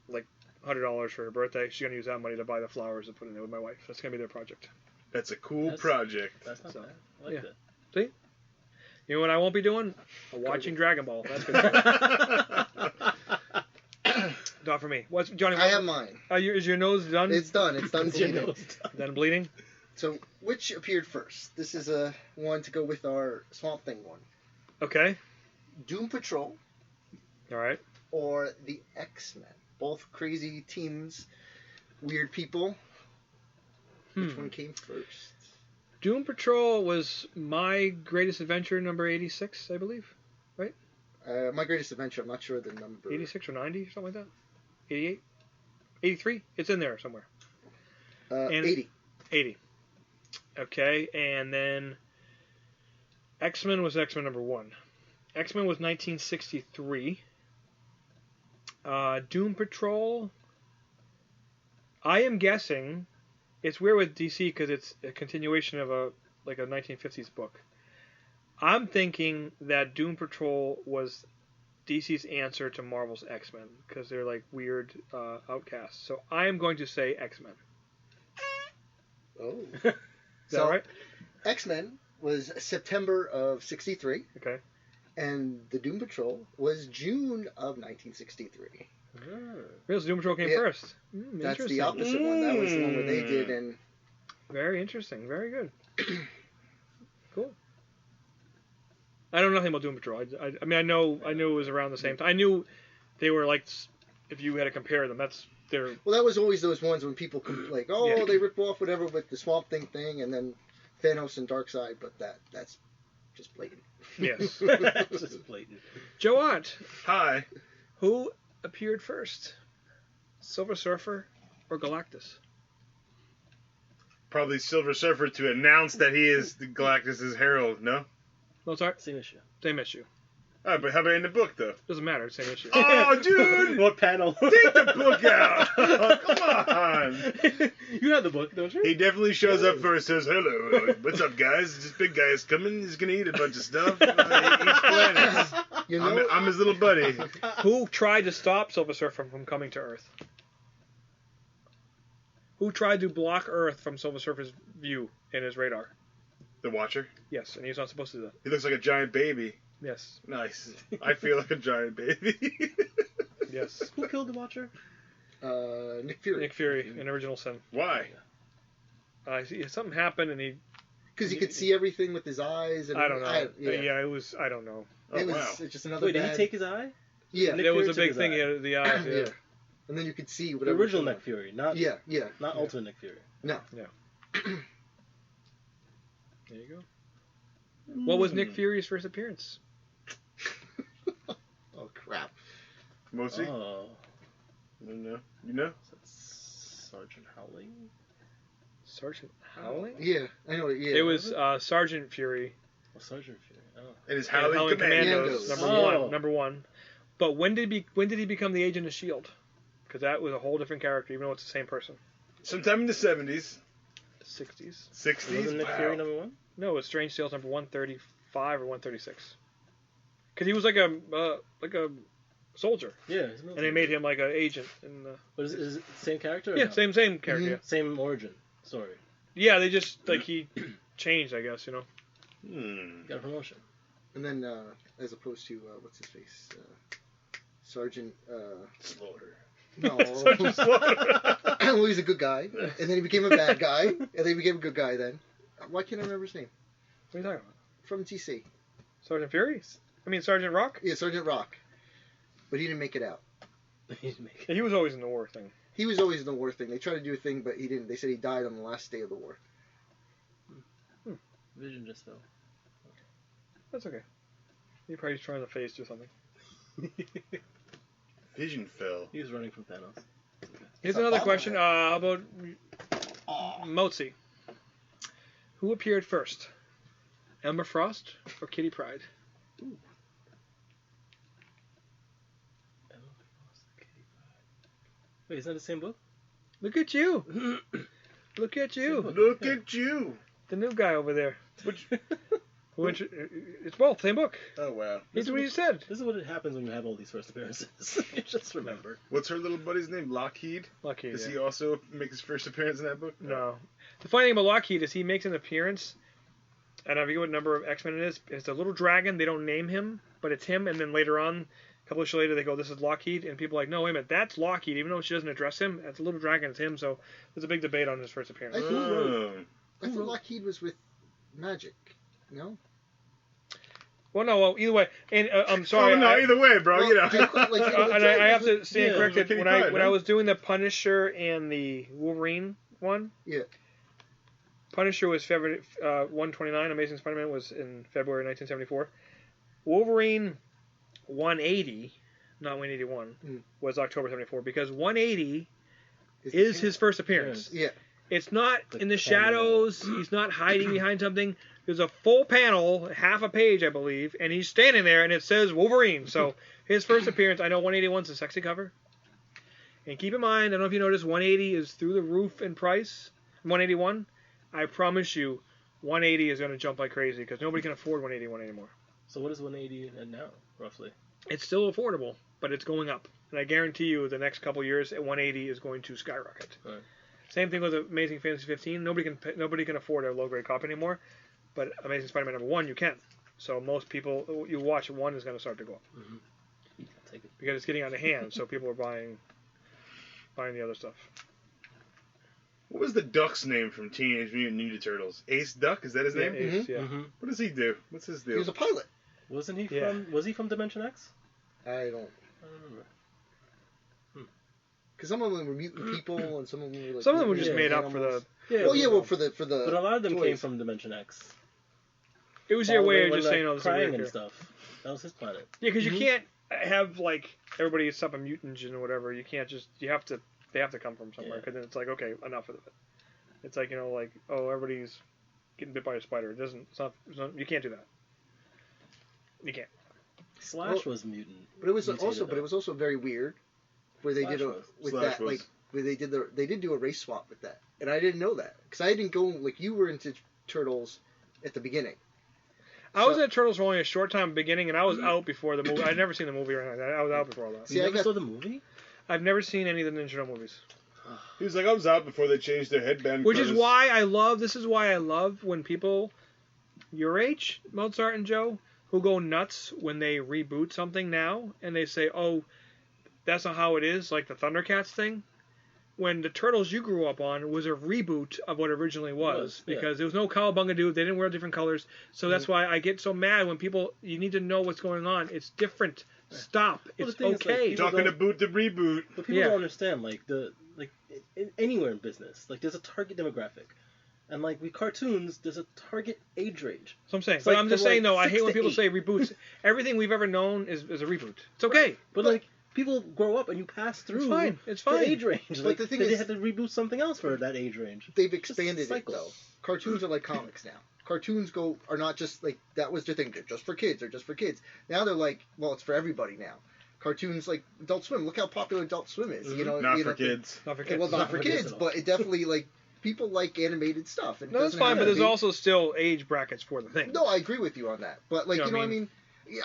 like $100 for her birthday. She's gonna use that money to buy the flowers and put in there with my wife. That's gonna be their project. That's a cool project. That's not So, bad. I like yeah. that. See? You know what I won't be doing? Watching Dragon Ball. That's good. Not for me. What's Johnny? I have mine. Is your nose done? It's done. It's done bleeding. Done bleeding? So, which appeared first? This is a one to go with our Swamp Thing one. Okay. Doom Patrol All right. or the X-Men. Both crazy teams, weird people. Which one came first? Doom Patrol was my greatest adventure, number 86, I believe. My Greatest Adventure. I'm not sure the number. 86 or 90, something like that. 88, 83. It's in there somewhere. 80. 80. Okay, and then X-Men was X-Men number 1. X-Men was 1963. Doom Patrol, I am guessing, it's weird with DC because it's a continuation of a 1950s book. I'm thinking that Doom Patrol was DC's answer to Marvel's X-Men because they're like weird outcasts. So I am going to say X-Men. Oh. Is that right? X-Men was September of 63. Okay. And the Doom Patrol was June of 1963. Real Doom Patrol came first. That's the opposite one. That was the one where they did. And very interesting. Very good. Cool. I don't know nothing about Doom Patrol. I mean, I knew it was around the same time. I knew they were like, if you had to compare them, that's their. Well, that was always those ones when people like, Yeah. they rip off whatever with the Swamp Thing, and then Thanos and Darkseid, but that's just blatant. Yes. Just blatant. Joe Ott, Hi. who appeared first? Silver Surfer or Galactus? Probably Silver Surfer to announce that he is the Galactus' herald, no? Mozart? Same issue. Same issue. Oh, but how about in the book, though? Doesn't matter. Same issue. Oh, dude! What panel? Take the book out! Oh, come on! You have the book, don't you? He definitely shows up first, says, hello, what's up, guys? This big guy's coming, he's gonna eat a bunch of stuff. He eats planets. You know, I'm his little buddy. Who tried to stop Silver Surfer from coming to Earth? Who tried to block Earth from Silver Surfer's view in his radar? The Watcher. Yes, and he's not supposed to do that. He looks like a giant baby. Yes. Nice. I feel like a giant baby. Yes. Who killed the Watcher? Nick Fury. Nick Fury in Original Sin. Why? Something happened and he. Because he could see everything with his eyes. And I don't know. it was. I don't know. It was wow. just another. Wait, did he take his eye? Yeah. There was a big thing. He had the eyes. Yeah. And then you could see The whatever. original Nick Fury, not not Ultimate Nick Fury. No. There you go. What was Nick Fury's first appearance? Oh crap. Mostly? Oh, I don't know. You know? Sergeant Howling. Sergeant Howling? Yeah, I know. Yeah. It was Sergeant Fury. Oh, Sergeant Fury. Oh. And his and Howling Commandos. Commandos. Number one. But when did he become the agent of S.H.I.E.L.D.? Because that was a whole different character, even though it's the same person. Sometime in the 70s. 60s. 60s? Wasn't Nick Fury number one? No, it was Strange Tales number 135 or 136. Because he was like a soldier, Yeah. and they made him like an agent. But is it the same character? Or Yeah, no? same character. Mhm. Yeah. Same origin story. Yeah, they just he changed, I guess. Got a promotion. And then, as opposed to what's his face, Sergeant. Slaughter. No. Sergeant Slaughter. Well, he's a good guy, and then he became a bad guy, and then he became a good guy. Then, why can't I remember his name? What are you talking about? From DC. Sergeant Fury? I mean Sergeant Rock? Yeah, Sergeant Rock. But he didn't make it out. Yeah, he was always in the war thing. He was always in the war thing. They tried to do a thing, but he didn't. They said he died on the last day of the war. Vision just fell. That's okay. He probably trying to phase or something. Vision fell. He was running from Thanos. Here's another question. How about Mozart? Who appeared first? Emma Frost or Kitty Pryde? Ooh. Wait, is that the same book? Look at you. Look at you. Look at you. The new guy over there. Which... It's both, same book. Oh, wow. That's what you said. This is what happens when you have all these first appearances. You just remember. What's her little buddy's name? Lockheed? Lockheed. Does Yeah. he also make his first appearance in that book? No. The funny thing about Lockheed is he makes an appearance, and I forget what number of X-Men it is. It's a little dragon. They don't name him, but it's him. And then later on, a couple of issues later, they go, "This is Lockheed," and people are like, "No, wait a minute, that's Lockheed." Even though she doesn't address him, it's a little dragon. It's him. So there's a big debate on his first appearance. I Oh. thought Lockheed was with Magic. No. Well, no. Well, either way, and I'm sorry. Oh, no, either way, bro. Well, you know. And I have to stand Yeah, corrected. Kitty When Pryde, I was doing the Punisher and the Wolverine one. Yeah. Punisher was February 129. Amazing Spider-Man was in February 1974. Wolverine 180, not 181, was October 74 because 180 is his first appearance. Yeah. It's not The in the cameo. shadows. He's not hiding behind something. There's a full panel, half a page, I believe, and he's standing there, and it says Wolverine. So his first appearance, I know 181's a sexy cover. And keep in mind, I don't know if you noticed, 180 is through the roof in price. 181, I promise you, 180 is going to jump like crazy because nobody can afford 181 anymore. So what is 180 at now, roughly? It's still affordable, but it's going up. And I guarantee you the next couple years, 180 is going to skyrocket. Right. Same thing with Amazing Fantasy 15. Nobody can afford a low-grade copy anymore. But Amazing Spider-Man #1, you can. So most people, you watch 1 is going to start to go up. Mm-hmm. I'll take it. Because it's getting out of hand, so people are buying the other stuff. What was the duck's name from Teenage Mutant Ninja Turtles? Ace Duck? Is that his name? Ace, yeah. Mm-hmm. What does he do? What's his He deal? was a pilot. Wasn't he Yeah. from? Was he from Dimension X? I don't. I don't remember. Because some of them were mutant people, and some of them were like. Some of them were just Yeah, made up for the. Yeah. Well, yeah, well, for the. But a lot of them toys. came from Dimension X. It was their way of When just they're saying, "Oh, this is a crying weird and character." stuff. That was his planet. Yeah, because Mhm. you can't have like everybody is up a mutant or whatever. You can't just. You have to. They have to come from somewhere. Yeah. Because then it's like, okay, enough of it. It's like, like, oh, everybody's getting bit by a spider. It doesn't. It's not. You can't do that. You can't. Slash was mutant. But it was mutated, also, but though. it was also very weird, where they Slash did was. with Slash that, was. like, where they did do a race swap with that, and I didn't know that because I didn't go like you were into Turtles at the beginning. I was in Turtles for only a short time beginning, and I was out before the movie. I'd never seen the movie or anything. I was out before all that. See, You I never got- saw the movie? I've never seen any of the Ninja Turtle movies. He was like, I was out before they changed their headband. Which is colors. why I love, this is why I love when people your age, Mozart and Joe, who go nuts when they reboot something now, and they say, oh, that's not how it is, like the Thundercats thing. when the Turtles you grew up on was a reboot of what originally was, because there was no Cowabunga dude. They didn't wear different colors. So that's why I get so mad when people, you need to know what's going on. It's different. Stop. It's okay. Like, talking about the reboot. But people don't understand, anywhere in business, there's a target demographic. And with cartoons, there's a target age range. So I'm saying, but I'm just saying, though, I hate when people say reboots. Everything we've ever known is a reboot. It's okay. Right. But people grow up and you pass through it's fine. the age range. But the thing is, they had to reboot something else for that age range. They've expanded it, though. Cartoons are like comics now. Cartoons are not just that was their thing. They're just for kids. They're just for kids. Now they're it's for everybody now. Cartoons like Adult Swim. Look how popular Adult Swim is. Mm-hmm. Not for kids. Not for kids. Well, not for kids, but it definitely people like animated stuff. And no, that's fine, but there's also still age brackets for the thing. No, I agree with you on that. But you know what I mean?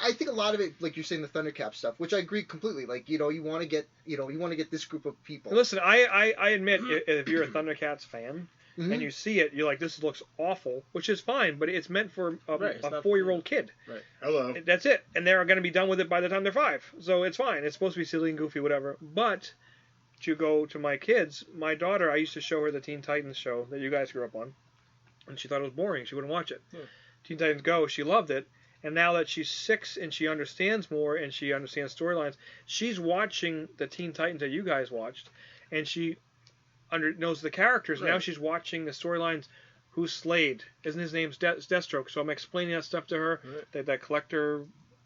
I think a lot of it, like you're saying, the Thundercat stuff, which I agree completely. You want to get this group of people. Listen, I admit, if you're a Thundercats fan and you see it, you're like, this looks awful, which is fine, but it's meant for a 4-year-old kid. Right. Hello. That's it, and they're going to be done with it by the time they're 5, so it's fine. It's supposed to be silly and goofy, whatever. But to go to my kids, my daughter, I used to show her the Teen Titans show that you guys grew up on, and she thought it was boring. She wouldn't watch it. Teen Titans Go, she loved it. And now that she's 6 and she understands more and she understands storylines, she's watching the Teen Titans that you guys watched, and she knows the characters. Right. Now she's watching the storylines. Who's Slade? Isn't his name Deathstroke? So I'm explaining that stuff to her. Right. That collector,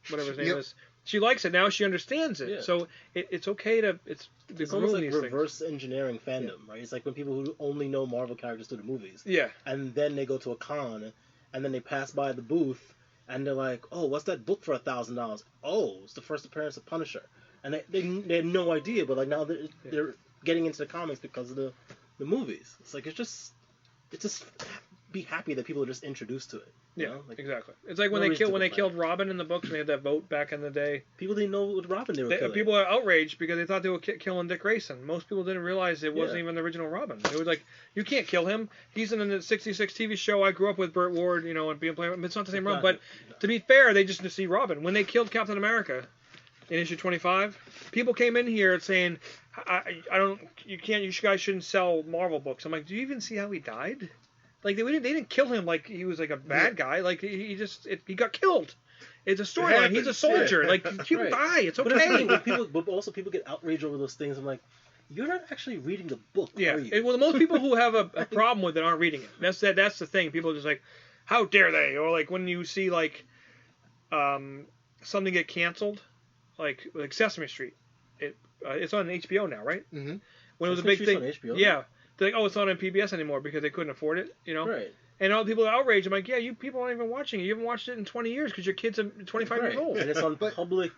whatever his name is. She likes it. Now she understands it. Yeah. So it's okay to... It's almost like reverse engineering fandom, right? It's like when people who only know Marvel characters through the movies. Yeah. And then they go to a con, and then they pass by the booth, and they're like, oh, what's that book for $1,000? Oh, it's the first appearance of Punisher. And they had no idea, but now they're getting into the comics because of the movies. It's like, it's just be happy that people are just introduced to it. Yeah, exactly. It's like when they killed Robin in the books, and they had that vote back in the day. People didn't know what Robin they were killing. People are outraged because they thought they were killing Dick Grayson. Most people didn't realize it wasn't even the original Robin. It was like, you can't kill him. He's in the '66 TV show. I grew up with Burt Ward, and being playing. It's not the same Robin. But to be fair, they just see Robin. When they killed Captain America in issue 25, people came in here saying, you guys shouldn't sell Marvel books. I'm like, do you even see how he died? Like they didn't kill him like he was like a bad guy. Like he got killed. It's a storyline. He's a soldier. Like people die. It's okay. But also people get outraged over those things. I'm like, you're not actually reading the book. Yeah. Are you? Well, most people who have a problem with it aren't reading it. That's the thing. People are just like, how dare they? Or like when you see something get canceled, like Sesame Street. It's on HBO now, right? Mm-hmm. When it was a big thing. On HBO? Yeah. They're like, oh, it's not on PBS anymore because they couldn't afford it, Right. And all the people are outraged. I'm like, yeah, you people aren't even watching it. You haven't watched it in 20 years because your kids are 25 years old. And it's on public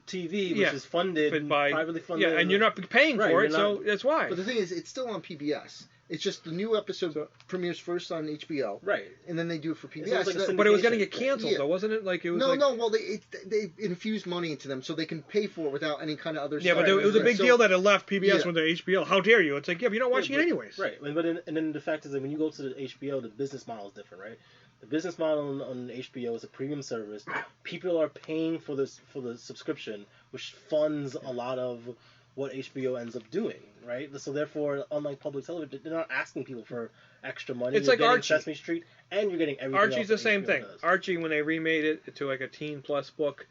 TV, which is funded privately funded. Yeah, and you're not paying for it, so that's why. But the thing is, it's still on PBS. It's just the new episode premieres first on HBO, right? And then they do it for PBS. But it was going to get canceled, though, wasn't it? Like it was. No. Well, they infused money into them so they can pay for it without any kind of other. Yeah, but it was a big deal that it left PBS with the HBO. How dare you? It's like, yeah, but you're not watching it anyways. Right. And then the fact is that when you go to the HBO, the business model is different, right? The business model on HBO is a premium service. People are paying for the subscription, which funds a lot of what HBO ends up doing, right? So therefore, unlike public television, they're not asking people for extra money. It's like Archie. Sesame Street, and you're getting everything. Archie's the same HBO thing. does. Archie, when they remade it to like a teen plus book,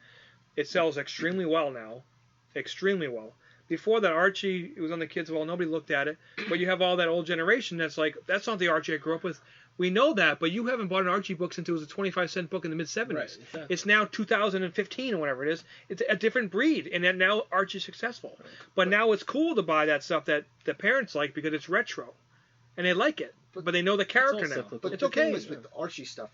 it sells extremely well now, extremely well. Before that, Archie, it was on the kids' wall. Nobody looked at it. But you have all that old generation that's like, that's not the Archie I grew up with. We know that, but you haven't bought an Archie book since it was a 25-cent book in the mid-'70s. Right, exactly. It's now 2015 or whatever it is. It's a different breed, and then now Archie's successful. Right. But now it's cool to buy that stuff that the parents like because it's retro, and they like it. But they know the character now. But it's the okay. thing is with the Archie stuff,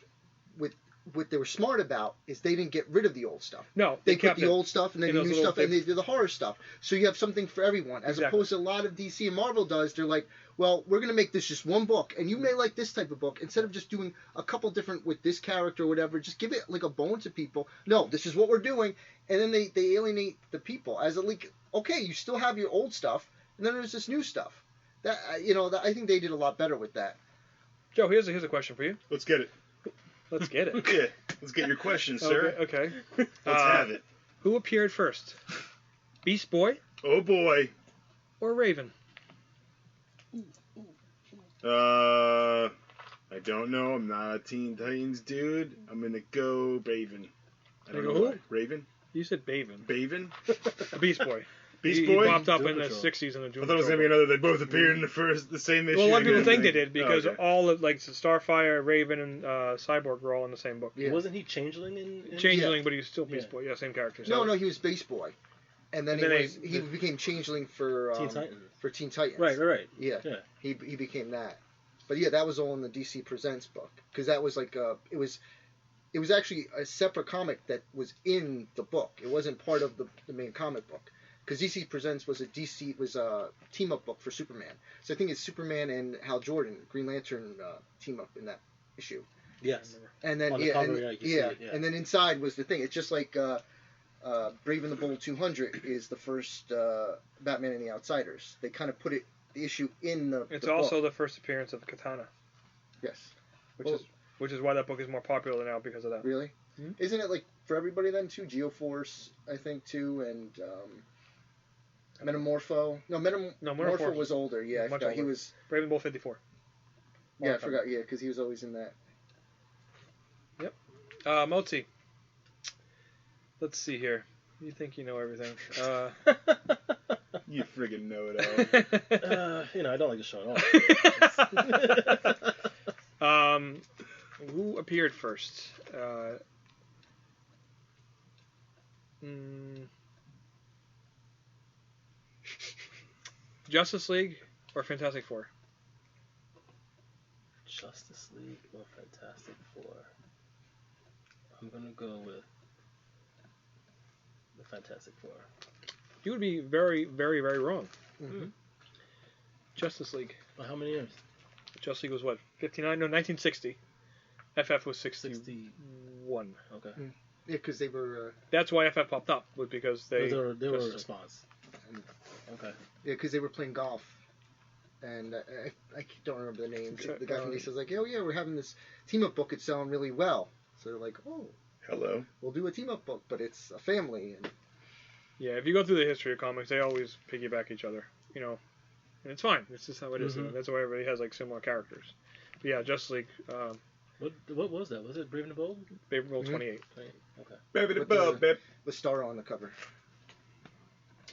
what they were smart about is they didn't get rid of the old stuff. No, they put the old stuff and then the new stuff, and they did the horror stuff. So you have something for everyone, as opposed to a lot of DC and Marvel does. They're like, well, we're going to make this just one book, and you may like this type of book. Instead of just doing a couple different with this character or whatever, just give it like a bone to people. No, this is what we're doing, and then they alienate the people as a like, okay, you still have your old stuff, and then there's this new stuff. That I think they did a lot better with that. Joe, here's a question for you. Let's get it. Let's get it. Yeah, let's get your question, sir. Okay. Let's have it. Who appeared first? Beast Boy? Oh boy. Or Raven? I don't know. I'm not a Teen Titans dude. I'm gonna go Raven. I don't You know go why. who? Raven? You said Baven. Baven? Beast Boy. Beast He Boy? popped up Doom in the Patrol. 60s in the I Doom thought it was gonna be Patrol. another. They both appeared in the same issue. Well, a lot of people again. think they did because Oh, okay. all of, like, Starfire, Raven, and Cyborg were all in the same book. Yeah. Wasn't he Changeling in Changeling, Yeah. but he's still Beast Yeah. Boy. Yeah, same character. No, he was Beast Boy, and then, And he became Changeling for Teen Titans? For Teen Titans. Right. Yeah. Yeah. He became that. But yeah, that was all in the DC Presents book because that was like it was actually a separate comic that was in the book. It wasn't part of the main comic book because DC Presents was a team up book for Superman. So I think it's Superman and Hal Jordan, Green Lantern team up in that issue. Yes. And then On the cover, you see it, yeah. and then inside was the thing. It's just like Brave and the Bold 200 is the first Batman and the Outsiders. They kind of put the issue in the. It's the also book. the first appearance of Katana, Yes. which is why that book is more popular now because of that. Really? Hmm? Isn't it like for everybody then too? Geoforce, I think too, and Metamorpho. No, Metamorpho Metamorpho was older. Yeah, I much forgot. He older. was. Raven Bull 54. Yeah, I Long time. forgot. Yeah, because he was always in that. Motzi. Let's see here. You think you know everything. You friggin' know it all. I don't like the show at all. Who appeared first? Justice League or Fantastic Four? Justice League or Fantastic Four? I'm gonna go with the Fantastic Four. You would be very, very, very wrong. Mm-hmm. Justice League. By how many years? Justice League was what? 59? No, 1960. FF was 61. 60. Okay. Yeah, because they were. That's why FF popped up, was because they were a Justice League. response. Okay. Yeah, because they were playing golf, and I don't remember the name. The guy from DC was like, "Oh yeah, we're having this team up book. It's selling really well." So they're like, "Oh, Hello. we'll do a team up book, but it's a family." And Yeah, if you go through the history of comics, they always piggyback each other, and it's fine. It's just how it is. Mhm. That's why everybody has like similar characters. But yeah, Justice League, What was that? Was it Brave and the Bold? April Mhm. 28. Okay. Baby the With bub, babe. with Starro on the cover.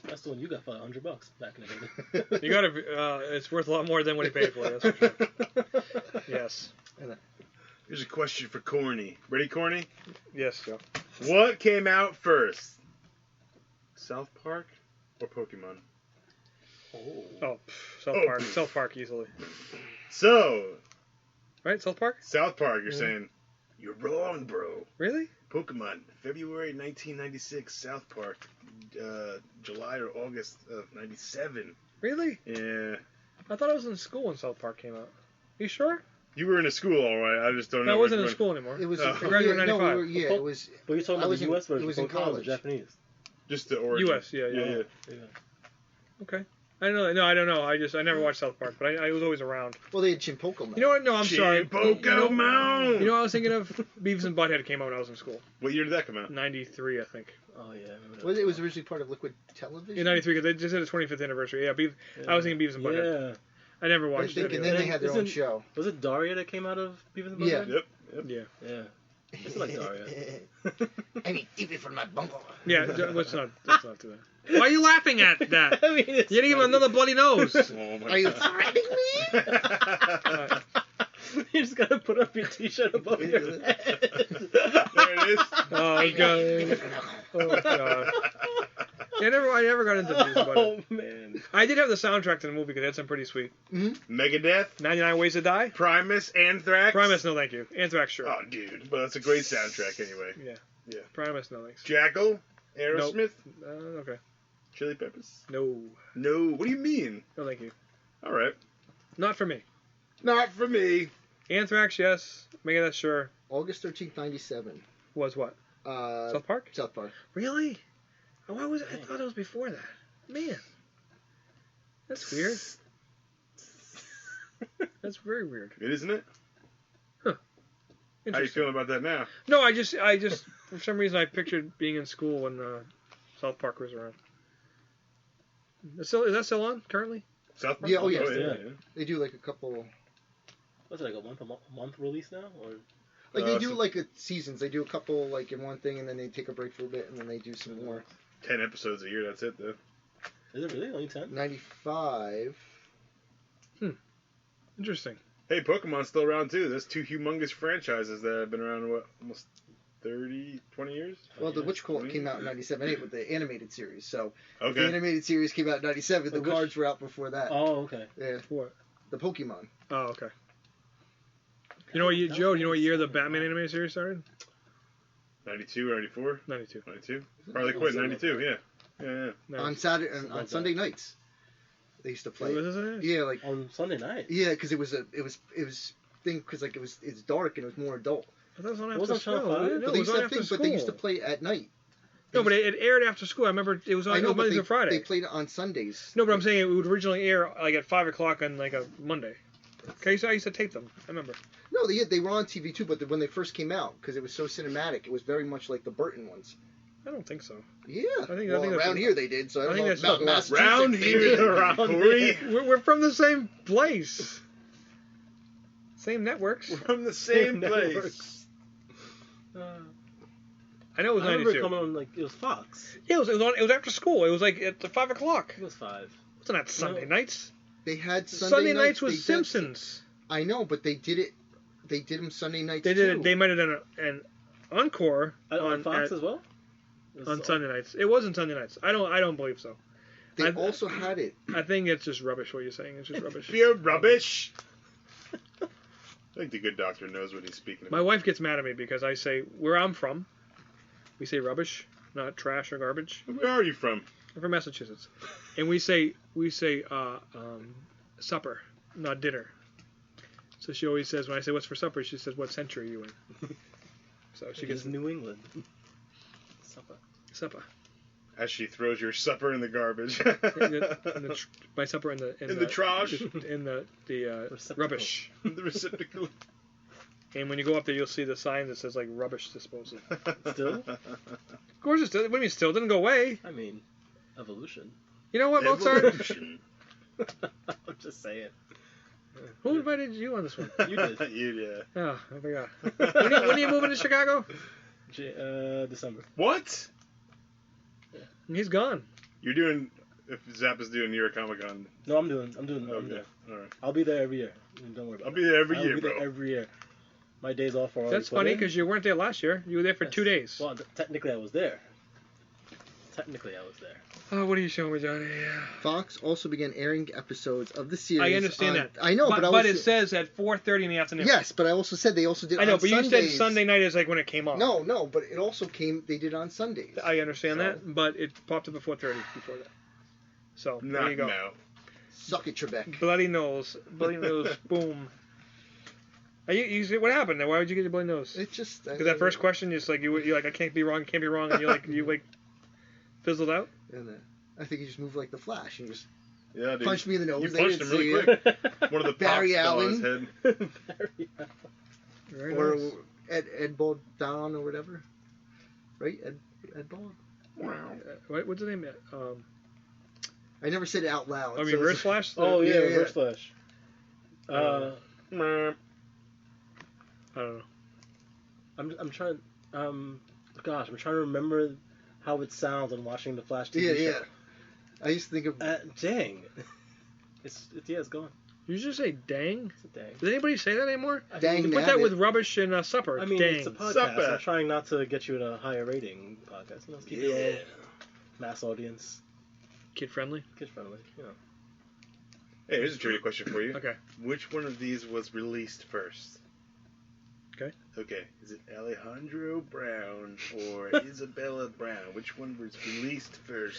That's the one you got for $100 back in the day. You gotta, it's worth a lot more than what he paid for. That's for sure. Yes, Here's a question for Corny. Ready, Corny? yes, Joe. What came out first? South Park or Pokemon? Oh, South Oh. Park. South Park easily. So, Right, South Park? South Park, you're Yeah. saying, you're wrong, bro. Really? Pokemon, February 1996, South Park, July or August of 97. Really? Yeah. I thought I was in school when South Park came out. You sure? You were in a school, all right. I just don't know. No, I wasn't in which one. school anymore. It was. Oh. I graduated in 95. it was. But you're talking I about was the in- US version. it was in Pokemon or the college. Japanese. Just the origin. U.S. Yeah. Yeah. Okay. I don't know. No, I don't know. I never watched South Park, but I was always around. Well, they had Chimpoko. You know what? No, I'm sorry. Pokemon! You know what I was thinking of? Beavis and Butthead came out when I was in school. What year did that come out? 93, I think. Oh yeah. I remember that. Well, it was originally part of Liquid Television. In 93, because they just had a 25th anniversary. Yeah, I was thinking Beavis and Butthead. Yeah. I never I watched think, it. and then they had their own Isn't- show. Was it Daria that came out of Beavis and Yeah. Butthead? Yep. Yeah. Yeah. It's like Daria. I need TV from my bungle. Yeah, let's not do that. Why are you laughing at that? I mean, it's You didn't even another bloody nose. Oh my Are you God. threatening me? You just gotta put up your t-shirt above your head. There it is. Oh, God. Oh, God. Yeah, I never got into Beavis and Butthead. Oh man. I did have the soundtrack to the movie because it had some pretty sweet. Megadeth, 99 Ways to Die? Primus, Anthrax. Primus, no thank you. Anthrax, sure. Oh, dude. Well, that's a great soundtrack anyway. Yeah. Yeah. Primus, no thanks. Jackal, Aerosmith, Okay. Chili Peppers. No. No. What do you mean? No thank you. All right. Not for me. Not for me. Anthrax, yes. Megadeth, sure. August 13th, 97. Was what? South Park? South Park. Really? Oh, why was I thought it was before that. Man. That's weird. That's very weird. It isn't it? How you Interesting. feeling about that now? No, I just, for some reason, I pictured being in school when South Park was around. Is that still on currently? South Park? Yeah, oh, yes. yeah. They do like a couple. What's it, like a month release now? Or Like they do like seasons. They do a couple like in one thing, and then they take a break for a bit, and then they do some more. 10 episodes a year, that's it, though. is it really only 10? 95. Interesting. Hey, Pokemon's still around, too. There's 2 humongous franchises that have been around, almost 30, 20 years? Well, the Witchcall came out in 97 with the animated series. So the Okay. animated series came out in 97. The Which- cards were out before that. Oh, okay. Yeah, What? the Pokemon. Oh, okay. You know what, Joe? You know what year the Batman animated series started? 92 or 94? 92. 92? Probably quit in 92, yeah. Yeah. On Saturday, on like Sunday nights, they used to play. What was it? Yeah, like On Sunday night. yeah, because it was thing because like it's dark and it was more adult. I thought it was on It after was on school. Channel 5? No, but it they was used on to have after things, school. but they used to play at night. No, but it aired after school. I remember it was on I know, but Monday through Friday. they played it on Sundays. No, but I'm saying it would originally air like at 5 o'clock on like a Monday. Okay, so I used to tape them. I remember. No, they were on TV too, but when they first came out, because it was so cinematic, it was very much like the Burton ones. I don't think so. Yeah, I think well, that's- around here they did. So I don't think know that's about just- Massachusetts. Round they here, did. around Corry. We're from the same place. Same networks. From the same place. networks. I know it was I remember it 92. coming on, like, it was Fox. Yeah, it was after school. It was like at 5 o'clock. It was 5. Wasn't that Sunday No. nights? They had Sunday nights they was did- Simpsons. I know, but they did it. They did them Sunday nights They too. did. They might have done an encore On Fox at- as well? It was on Sunday nights. It wasn't Sunday nights. I don't believe so. They I- also had it. I think it's just rubbish. What you're saying, it's just rubbish. Pure rubbish. I think the good doctor knows what he's speaking My about. wife gets mad at me because I say where I'm from, we say rubbish, not trash or garbage. Where are you from? I'm from Massachusetts, and we say supper, not dinner. So she always says when I say what's for supper, she says what century are you in? So she She gets gets New England. Supper. supper. As she throws your supper in the garbage. My supper in the In the trash? in the Receptacle. rubbish. The receptacle. And when you go up there, you'll see the sign that says like rubbish disposal. Still? Of course, it still. What do you mean still? It didn't go away. I mean, evolution. You know what, Mozart? Evolution. I'm just saying. Who invited you on this one? You did. You, Oh, I forgot. When are you moving to Chicago? December. What? He's gone. You're doing... If Zapp is doing New York Comic Con. No, I'm doing. I'm Okay. there. Alright. I'll be there every year. Don't worry about it. I'll be there every I'll year, be there bro. every year. My days off are already That's put funny in. because you weren't there last year. You were there for Yes. 2 days. Well, technically I was there. Oh, what are you showing me, Johnny? Fox also began airing episodes of the series. I understand on- that. I know, but I but was, it says at 4:30 in the afternoon. yes, but I also said they also did. I know, on but you said Sundays. Sunday night is like when it came on. No, but it also came. They did on Sundays. I understand So- that, but it popped up at 4:30 before that. So there Not you go. now. Suck it, Trebek. Bloody nose, boom. What happened? Why would you get your bloody nose? It's just Because that first question, you're like you're like I can't be wrong, and you like fizzled out. And, I think you just moved like the Flash and just Yeah, dude. punched me in the nose. You They punched didn't him see really it. quick. One of the Barry pops fell on his Allen. head. Very Or nice. Ed Baldon or whatever, right? Ed Bald. What's his name? I never said it out loud. I mean, so Reverse it's- Flash. Oh yeah, Yeah, Reverse Flash. I don't know. I'm trying. Gosh, I'm trying to remember how it sounds when watching the Flash TV Yeah, show. yeah. I used to think of. Dang. It's gone. You just say dang. It's a dang. Does anybody say that anymore? Dang You put that nabbit. with rubbish and supper. I mean, dang. it's a podcast. Supper. I'm trying not to get you in a higher rating podcast. Let's keep it all mass audience, Kid friendly. kid friendly. You know. Hey, here's a trivia question for you. Okay. Which one of these was released first? Okay. Okay. Is it Alejandro Brown or Isabella Brown? Which one was released first?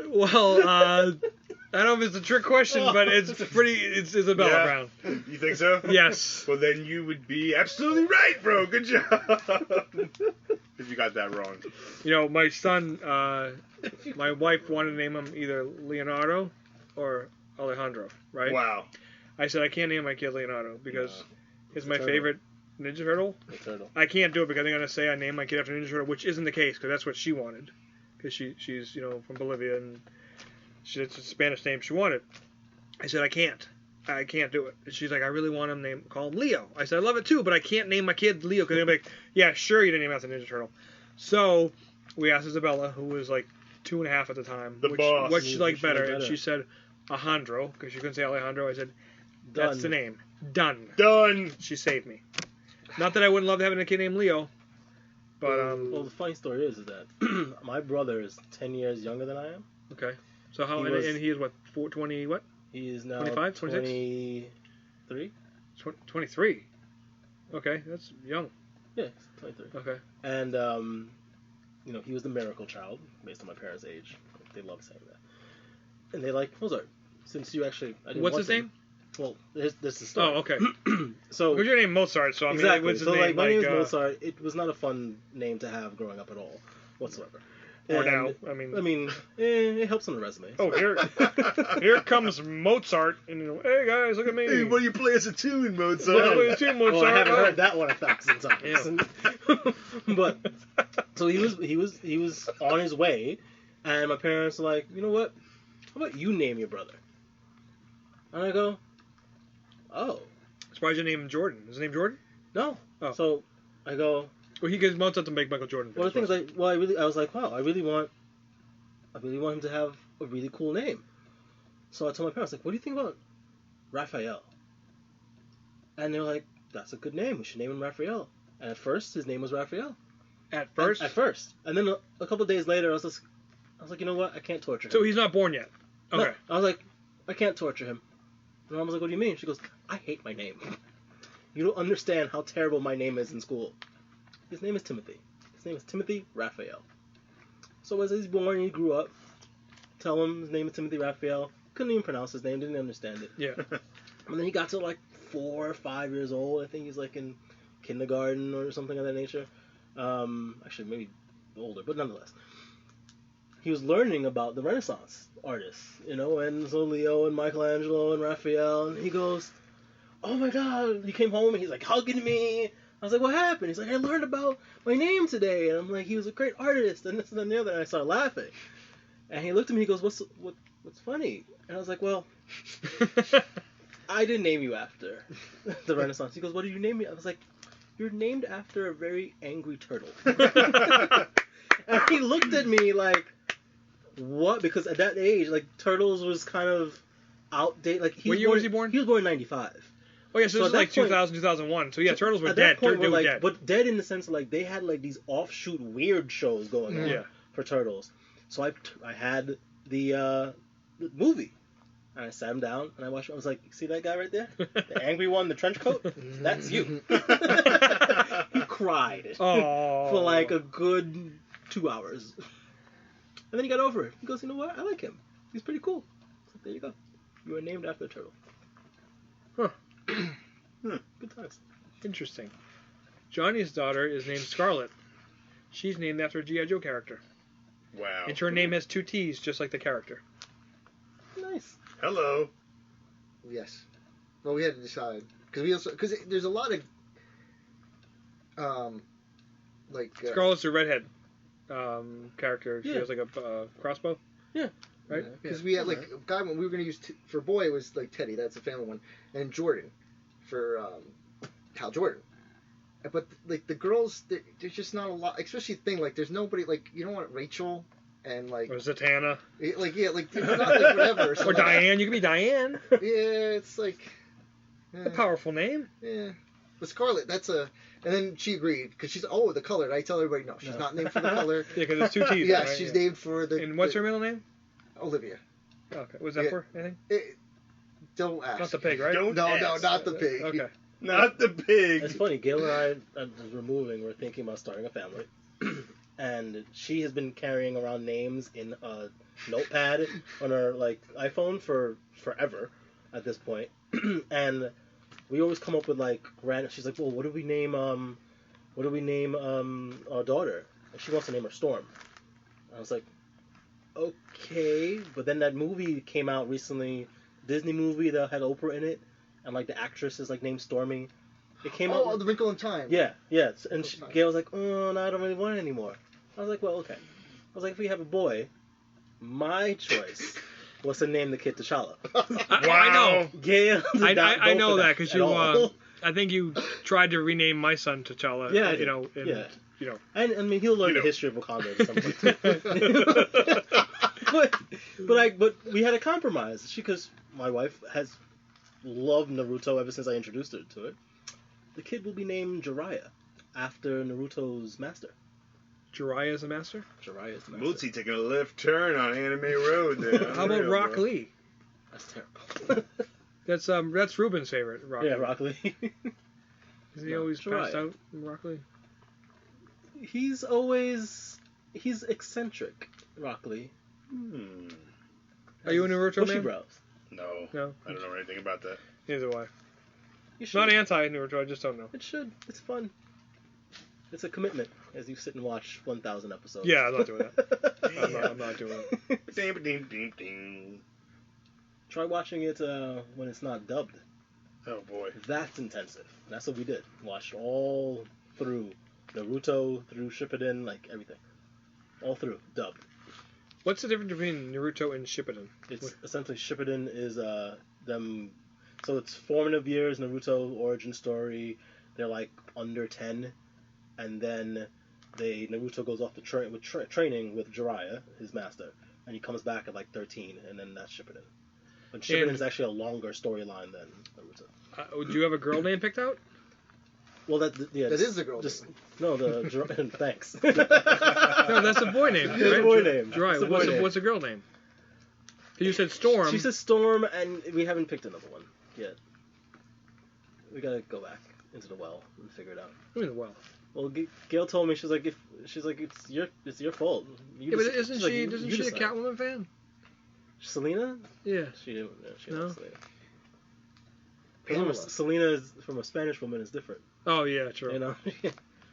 Well, I don't know if it's a trick question, but it's Isabella Yeah. Brown. You think so? Yes. Well, then you would be absolutely right, bro. Good job. If you got that wrong. You know, my son, my wife wanted to name him either Leonardo or Alejandro, right? Wow. I said I can't name my kid Leonardo because he's my Turtle. favorite Ninja Turtle. The turtle. I can't do it because I'm gonna say I named my kid after Ninja Turtle, which isn't the case because that's what she wanted, because she's from Bolivia and it's a Spanish name she wanted. I said, I can't do it. And she's like, I really want him call him Leo. I said, I love it too, but I can't name my kid Leo because they'll be like, yeah, sure, you didn't name him after Ninja Turtle. So we asked Isabella, who was like 2.5 at the time, boss. what she liked better, and she said Alejandro because she couldn't say Alejandro. I said, that's the name. Done. She saved me. Not that I wouldn't love having a kid named Leo, but well, the funny story is that my brother is 10 years younger than I am. Okay. So how and he is what 20 what? He is now 25, 26? 23. 23. Okay, that's young. Yeah, 23. Okay. And he was the miracle child based on my parents' age. They love saying that. And they like Mozart. Since you actually, I didn't what's want his to. name? Well, this is the story. Oh, okay. So because your name Mozart, so I mean, exactly. what's his so name? like my name is Mozart. It was not a fun name to have growing up at all, whatsoever. Or now, I mean, it helps on the resume. Oh, here comes Mozart, and hey guys, look at me. Hey, what do you play as a tune, Mozart? What do you play as a tune, Mozart? Well, I haven't heard that one 1,000 times. Yeah. But so he was on his way, and my parents were like, you know what? How about you name your brother? And I go, oh. Surprised you named him Jordan. Is his name Jordan? No. Oh. So I go. Well, he gives Mozart to make Michael Jordan. Well, the thing is, I was like, wow, I really want him to have a really cool name. So I told my parents, like, what do you think about Raphael? And they're like, that's a good name. We should name him Raphael. And at first, his name was Raphael. At first. At first, and then a couple of days later, I was like, you know what? I can't torture him. So he's not born yet. Okay. No, I was like, I can't torture him. And Mom was like, what do you mean? She goes, I hate my name. You don't understand how terrible my name is in school. His name is Timothy. His name is Timothy Raphael. So as he's born, he grew up. Tell him his name is Timothy Raphael. Couldn't even pronounce his name. Didn't understand it. Yeah. And then he got to like 4 or 5 years old. I think he's like in kindergarten or something of that nature. Actually, maybe older, but nonetheless. He was learning about the Renaissance artists, and so Leo and Michelangelo and Raphael, and he goes, oh my God, he came home and he's like hugging me. I was like, what happened? He's like, I learned about my name today. And I'm like, he was a great artist, and this and the other, and I started laughing. And he looked at me, he goes, what's funny? And I was like, well, I didn't name you after the Renaissance. He goes, what did you name me? I was like, you're named after a very angry turtle. And he looked at me like, what? Because at that age, like, Turtles was kind of outdated. Like, what year was he born? He was born in 95. Oh, yeah, so this is like 2000, 2001. So, yeah, Turtles were dead. Point, they were like, dead. But dead in the sense of, like, they had, like, these offshoot weird shows going on for Turtles. So I had the movie. And I sat him down, and I watched it. I was like, see that guy right there? The angry one, the trench coat? That's you. He cried for, like, a good 2 hours. And then he got over it. He goes, you know what? I like him. He's pretty cool. So there you go. You were named after a turtle. Huh. Good times. Interesting. Johnny's daughter is named Scarlet. She's named after a G.I. Joe character. Wow. And her name has 2 T's, just like the character. Nice. Hello. Yes. Well, we had to decide because there's a lot of Scarlet's a redhead character. She Yeah. has like a crossbow. Yeah. Right. because we had like a guy one we were gonna use for boy was like Teddy, that's a family one, and Jordan for Hal Jordan. But like the girls, there's just not a lot, especially thing like there's nobody like you don't want Rachel and like Or Zatanna. like it's not like whatever. So Or like, Diane. You could be Diane. Yeah, it's like A powerful name. Yeah, but Scarlet, that's a. And then she agreed because she's the color. And I tell everybody no, she's not named for the color. Yeah, because it's 2 T's. Yeah, right? she's named for the. And what's her middle name? Olivia. Okay. Was that for anything? Don't ask. Not the pig, right? Don't No, ask. not the pig. Okay. Not the pig. It's funny. Gail and I, as we're moving, we're thinking about starting a family. And she has been carrying around names in a notepad on her like iPhone for forever at this point. And we always come up with like random. She's like, "Well, what do we name our daughter?" And she wants to name her Storm. I was like, "Okay," but then that movie came out recently, Disney movie that had Oprah in it, and like the actress is like named Stormy. It came out. Oh, The Wrinkle in Time. Yeah. And Gail was like, "Oh, no, I don't really want it anymore." I was like, "Well, okay." I was like, "If we have a boy, my choice was to name the kid T'Challa. I know. Gail did not I go know for that because at you. all. I think you tried to rename my son T'Challa. Yeah, I you did. know. And, Yeah. You know. And I mean, he'll learn You know. the history of Wakanda at some point. but we had a compromise. Because my wife has loved Naruto ever since I introduced her to it. The kid will be named Jiraiya, after Naruto's master. Jiraiya is the master. Jiraiya is the master. Multi taking a left turn on Anime Road there. How about Rock Lee? That's terrible. That's Ruben's favorite. Rock Yeah, Lee. Rock Lee. Is he always Jiraiya. passed out in Rock Lee? He's eccentric, Rock Lee. Are you a Naruto Bushy man? brows. No. No. I don't know anything about that. Neither do I. You should. Not anti-Naruto. I just don't know. It should. It's fun. It's a commitment as you sit and watch 1,000 episodes. Yeah, I'm not doing that. I'm not doing it. Ding, ding, ding, ding. Try watching it when it's not dubbed. Oh boy. That's intensive. That's what we did. Watched all through Naruto, through Shippuden, like everything. All through, dubbed. What's the difference between Naruto and Shippuden? It's essentially Shippuden is them. So it's formative years, Naruto origin story. They're like under 10, and then Naruto goes off to training with Jiraiya, his master, and he comes back at like 13, and then that's Shippuden. But Shippuden is actually a longer storyline than Naruto. Do you have a girl name picked out? Well, that is the girl name. No, thanks. No, that's a boy name. It's right? a boy name. Right. It's a boy name. What's a girl name? You said Storm. She says Storm, and we haven't picked another one yet. We gotta go back into the well and figure it out. I mean, well. Well, Gail told me it's your fault. Yeah, but isn't she a Catwoman fan? Selena? Yeah. She didn't. She No? Selena. Selena is from a Spanish woman is different. Oh yeah, true. You know,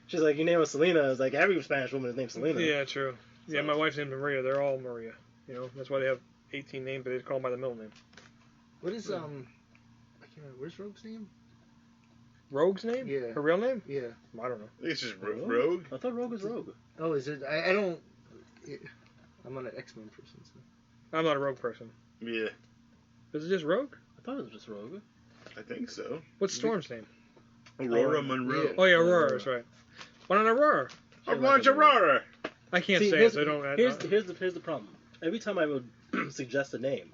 she's like, you name her Selena. It's like every Spanish woman is named Selena. Yeah, true. Yeah, So- my wife's named Maria. They're all Maria. You know, that's why they have 18 names, but they call them by the middle name. What is I can't remember. Where's Rogue's name? Rogue's name? Yeah. Her real name? Yeah. I don't know. It's just Rogue? Rogue. I thought Rogue was Rogue. Oh, is it? I don't. I'm not an X-Men person. So. I'm not a Rogue person. Yeah, Is it just Rogue? I thought it was just Rogue. I think so. What's Storm's name? Aurora Monroe. Yeah. Oh yeah, Aurora. That's right. Why not Aurora? I want Aurora. I can't See, say it, so I don't. Here's the problem. Every time I would suggest a name,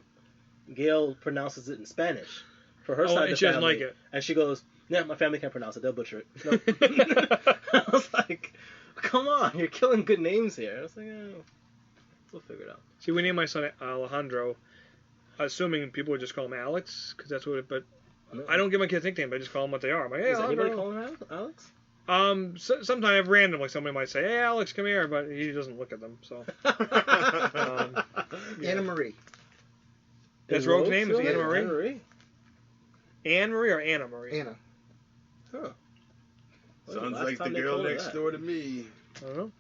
Gail pronounces it in Spanish for her side of the and she doesn't family, like it. and she goes, "Yeah, my family can't pronounce it. They'll butcher it." No. I was like, "Come on, you're killing good names here." I was like, "We'll figure it out." See, we named my son Alejandro, assuming people would just call him Alex, because that's what. But I don't give my kids nicknames. I just call them what they are. I'm like, hey, Does anybody Alejandro. call him Alex? Sometimes randomly somebody might say, "Hey, Alex, come here," but he doesn't look at them. So yeah. Anna Marie. That's Rogue's name? Is it Anna Marie? Anna Marie. Anne Marie or Anna Marie? Anna. Huh. When was Sounds last like the time they girl called her next that? door to me. I don't know.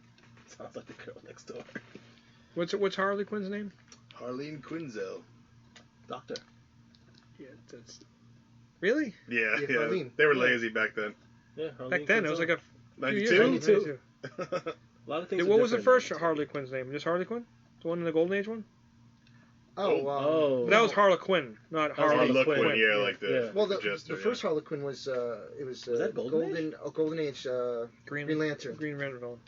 Sounds like the girl next door. What's Harley Quinn's name? Harleen Quinzel. Doctor. Yeah, that's really Yeah, Yeah, yeah. Harleen. They were Yeah. lazy back then. Yeah. back then. It was like a few years 92? ago, 92. A lot of things. Hey, are what was the different first now. Harley Quinn's name? Just Harley Quinn? The one in the Golden Age one? Oh. That was Harlequin, not That was Harley Harlequin, Quinn. yeah, like the Yeah. Well, the jester, first Harlequin was it was that Golden Golden Age Green Lantern. Green Lantern.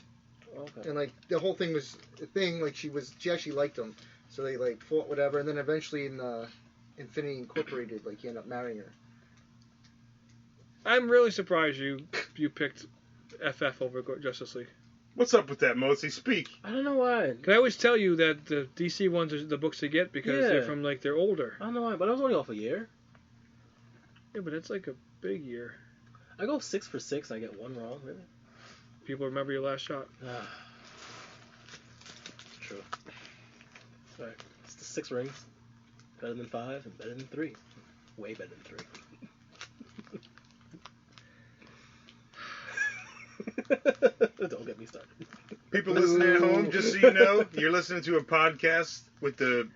Okay. And like the whole thing was a thing. Like she actually liked him, so they like fought whatever, and then eventually in Infinity Incorporated, like he ended up marrying her. I'm really surprised you picked FF over Justice League. What's up with that, Mosi? Speak. I don't know why. Can I always tell you that the DC ones are the books to get because Yeah. they're from like they're older. I don't know why, but I was only off a year. Yeah, but it's like a big year. I go 6 for 6 and I get one wrong, really. People remember your last shot. True. Alright. It's the 6 rings. Better than 5 and better than 3. Way better than 3. Don't get me started. People listening at home, just so you know, you're listening to a podcast with the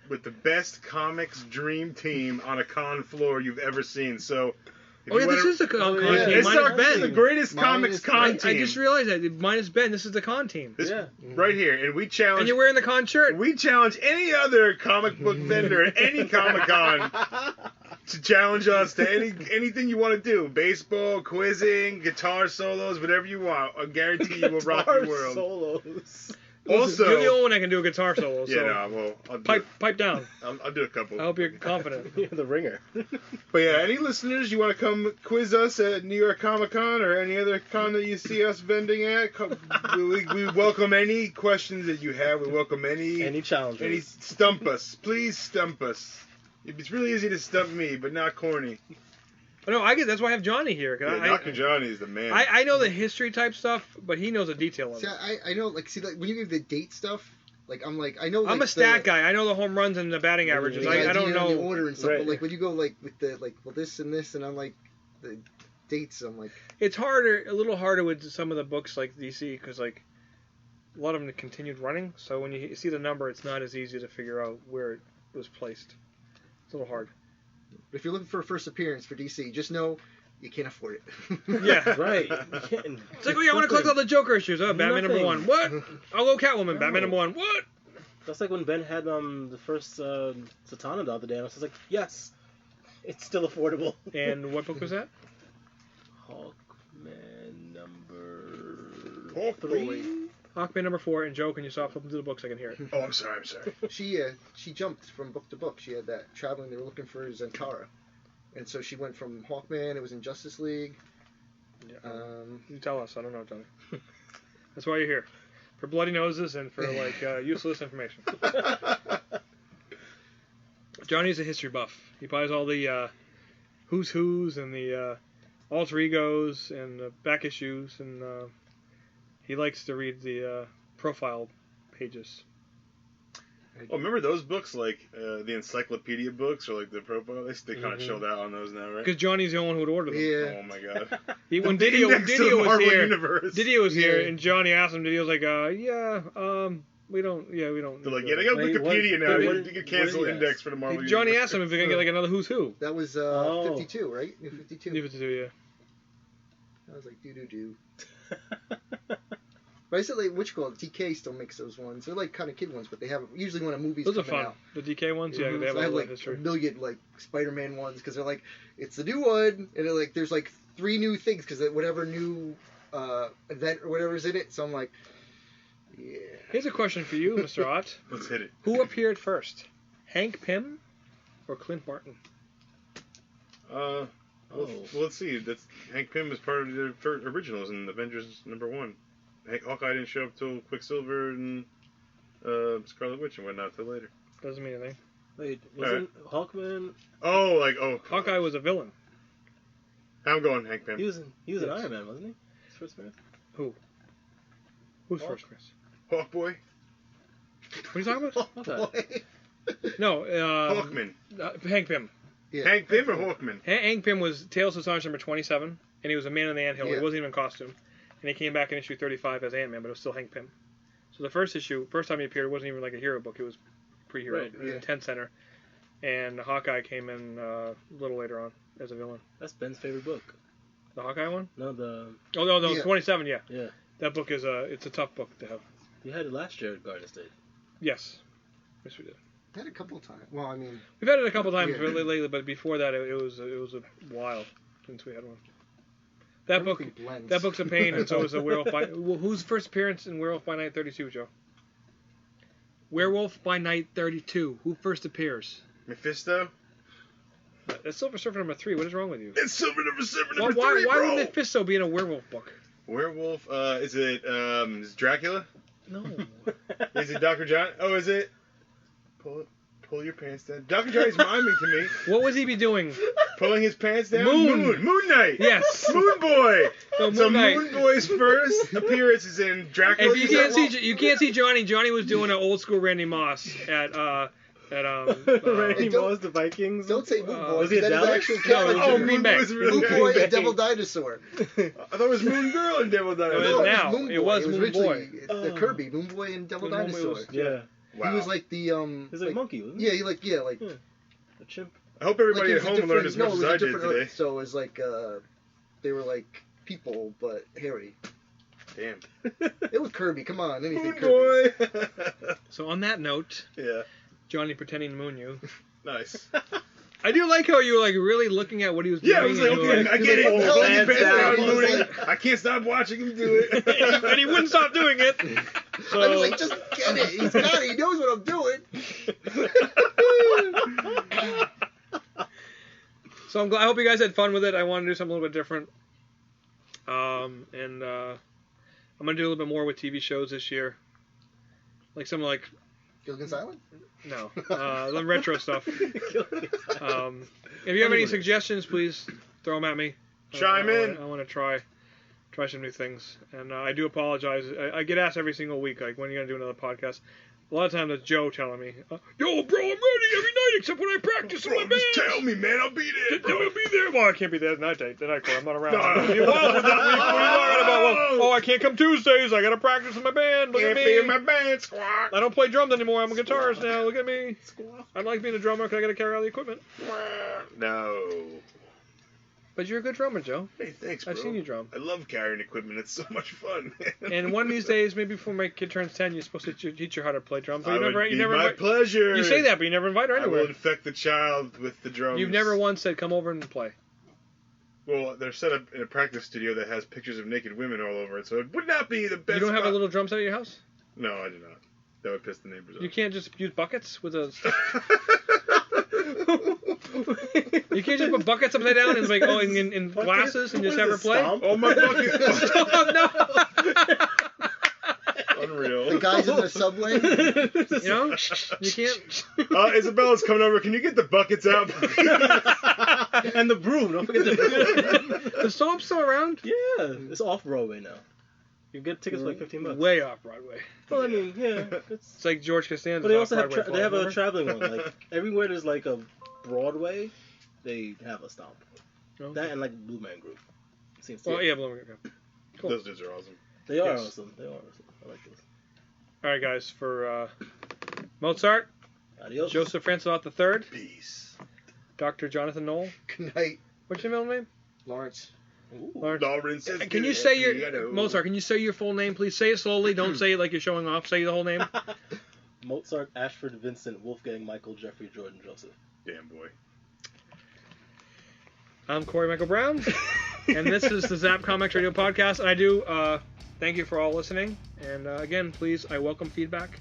best comics dream team on a con floor you've ever seen. So Oh yeah, this is the con team. It's Minus Ben. the greatest comics con team. I just realized that. Minus Ben, this is the con team. Right here, and we challenge. And you're wearing the con shirt. We challenge any other comic book vendor at any Comic Con to challenge us to anything you want to do. Baseball, quizzing, guitar solos, whatever you want. I guarantee you will rock your world. Solos. Also, you're the only one that can do a guitar solo. So I'll do pipe down. I'll do a couple. I hope you're confident. You're the ringer. But yeah, any listeners, you want to come quiz us at New York Comic Con or any other con that you see us vending at? We welcome any questions that you have. We welcome any challenges. Any stump us. Please stump us. It's really easy to stump me, but not corny. No, I get that's why I have Johnny here. Dr. Johnny is the man. I know the history type stuff, but he knows the detail of it. I know, like when you give the date stuff, I know. I'm a stat guy. I know the home runs and the batting averages. I don't know the order and stuff. Right. But when you go with the this and this, and I'm like the dates, I'm like. It's harder, a little harder with some of the books like DC because a lot of them continued running. So when you see the number, it's not as easy to figure out where it was placed. It's a little hard. If you're looking for a first appearance for DC, just know you can't afford it. Yeah, right. It's like, I want to collect all the Joker issues. Oh, Batman number 1. What? I'll go Catwoman. Batman number 1. What? That's like when Ben had the first Zatanna the other day, and I was like, yes, it's still affordable. And what book was that? Hawkman number 3. Hawkman number 4. And Joe, can you stop flipping through the books? I can hear it. Oh, I'm sorry. She jumped from book to book. She had that traveling. They were looking for Zantara, and so she went from Hawkman. It was in Justice League. Yeah. You tell us. I don't know, Johnny. That's why you're here, for bloody noses and for useless information. Johnny's a history buff. He buys all the who's who's and the alter egos and the back issues, and he likes to read the profile pages. Oh, remember those books, like the encyclopedia books or like the profile? They kind of showed out on those now, right? Because Johnny's the only one who would order them. Yeah. Oh my god. When Didio Universe. was here, and Johnny asked him, Didio's like, we don't. They're like, yeah, they got Wikipedia now. You can cancel index for the Marvel Universe. Johnny asked him if we can get another Who's Who. That was 52, right? New 52. New 52, yeah. I was like, do. But I said, DK still makes those ones. They're kind of kid ones, but they have usually when a movie's coming out. Those are fun. The DK ones, yeah, they have I have history. a million Spider-Man ones because they're it's the new one, and there's 3 new things because whatever new event or whatever's in it. So I'm like, yeah. Here's a question for you, Mr. Ott. Let's hit it. Who appeared first, Hank Pym or Clint Barton? Well, let's see. That's Hank Pym was part of the originals in Avengers number 1. Hawkeye didn't show up till Quicksilver and Scarlet Witch and whatnot till later. Doesn't mean anything. Wait, wasn't Hawkman? Hawkeye was a villain. I'm going Hank Pym. He was an Iron Man, wasn't he? His first appearance? Who? Who's first, Chris? Hawkboy. What are you talking about? Hawkboy. No, Hawkman. Hank Pym. Yeah. Hank Pym or Hawkman? Hank Pym was Tales of Astonishing number 27, and he was a man in the anthill. Yeah. He wasn't even in costume. And he came back in issue 35 as Ant-Man, but it was still Hank Pym. So the first time he appeared, it wasn't even like a hero book. It was pre-hero. Right, It was 10 center. And Hawkeye came in a little later on as a villain. That's Ben's favorite book. The Hawkeye one? No, the... Oh, no, Yeah. 27, yeah. Yeah. That book is it's a tough book to have. You had it last year at Garden State. Yes. Yes, we did. Had a couple of times. Well, I mean, We've had it a couple times Yeah. lately, but before that, it was a while since we had one. That book's a pain, and so is the Werewolf by... Whose first appearance in Werewolf by Night 32, Joe? Werewolf by Night 32. Who first appears? Mephisto? That's Silver Surfer number 3. What is wrong with you? It's Silver Surfer Why number 3, would bro! Mephisto be in a werewolf book? Werewolf, is it Dracula? No. Is it Dr. John? Oh, is it? Pull your pants down. Dr. Johnny's miming to me. What would he be doing? Pulling his pants down? Moon Knight! Yes. Moon Boy! So Moon Knight. Boy's first appearance is in Dracula. If you can't see Johnny. Johnny was doing an old school Randy Moss at Randy Moss, the Vikings. don't say Moon Boy. was he a that is Dallas? actual No, character. it was Green Bay. Moon Boy and Devil Dinosaur. I thought it was Moon Girl and Devil Dinosaur. now. Moon Boy. It was Moon originally Boy. The Kirby, Moon Boy and Devil Moon Boy Dinosaur. was- Yeah. Wow. He was like the He was like a monkey, wasn't he? Yeah, A chimp. I hope everybody it at was a home learned as different- much no, as it I was a did different today. Earth, so it was like they were like people but hairy. Damn. It was Kirby. Come on, anything Kirby. Boy. So on that note, Yeah. Johnny pretending to moon you. Nice. I do like how you were like really looking at what he was doing. Yeah, I was like, and you were okay, I get it. oh, Hold hands your pants down. down, Mooney. I can't stop watching him do it. and he wouldn't stop doing it. So, I was like, just get it. He's got it. He knows what I'm doing. so I'm glad. I hope you guys had fun with it. I want to do something a little bit different. I'm gonna do a little bit more with TV shows this year, like some like Gilligan's Island? no, the retro stuff. If you have any suggestions, please throw them at me. Chime in. I want to try some new things, and I do apologize. I get asked every single week, like, when are you gonna do another podcast? A lot of times it's Joe telling me, "Yo, bro, I'm ready every night except when I practice in my band." Just tell me, man. I'll be there, bro. I'll be there. Well, I can't be there tonight, Corey. I'm not around. No. You're wild with that week. What are you talking about? Well, I can't come Tuesdays. I gotta practice in my band. Look Can't at be me. in my band, squawk. I don't play drums anymore. I'm a guitarist now. Look at me. I like being a drummer because I gotta carry all the equipment. No. But you're a good drummer, Joe. Hey, thanks, bro. I've seen you drum. I love carrying equipment. It's so much fun. And one of these days, maybe before my kid turns 10, you're supposed to teach her how to play drums. But It would you be never my invite- pleasure. You say that, but you never invite her I will anywhere. infect the child with the drums. You've never once said, "Come over and play." Well, they're set up in a practice studio that has pictures of naked women all over it, so it would not be the best. You don't have a spot- little drum set at your house? No, I do not. That would piss the neighbors off. You can't just use buckets with a. You can't just put buckets upside down and like in glasses and just have her play. Oh, my bucket. No. Unreal. The guys in the subway? You know, you can't. Isabella's coming over. Can you get the buckets out? And the broom. Don't forget the broom. The Swamp's still around? Yeah, it's off Broadway now. You get tickets for like $15. Way off Broadway. Well, I mean, yeah. It's like George Costanza. But they also have they have a traveling one. Like everywhere there's like a Broadway, they have a stomp. Okay. That and like Blue Man Group. Seems to Well, yeah, Blue Man Group. Cool. Those dudes are awesome. They are Yes. awesome. They are awesome. I like those. All right, guys. For Mozart, Adios. Joseph Francois III, Peace. Dr. Jonathan Knoll. Good night, What's your middle name? Lawrence. Ooh. Lawrence is Can you good say at your piano. Mozart? Can you say your full name, please? Say it slowly. Don't say it like you're showing off. Say the whole name. Mozart, Ashford, Vincent, Wolfgang, Michael, Jeffrey, Jordan, Joseph. Damn boy. I'm Corey Michael Brown, and this is the Zapp Comics Radio Podcast. And I do thank you for all listening. And again, please, I welcome feedback.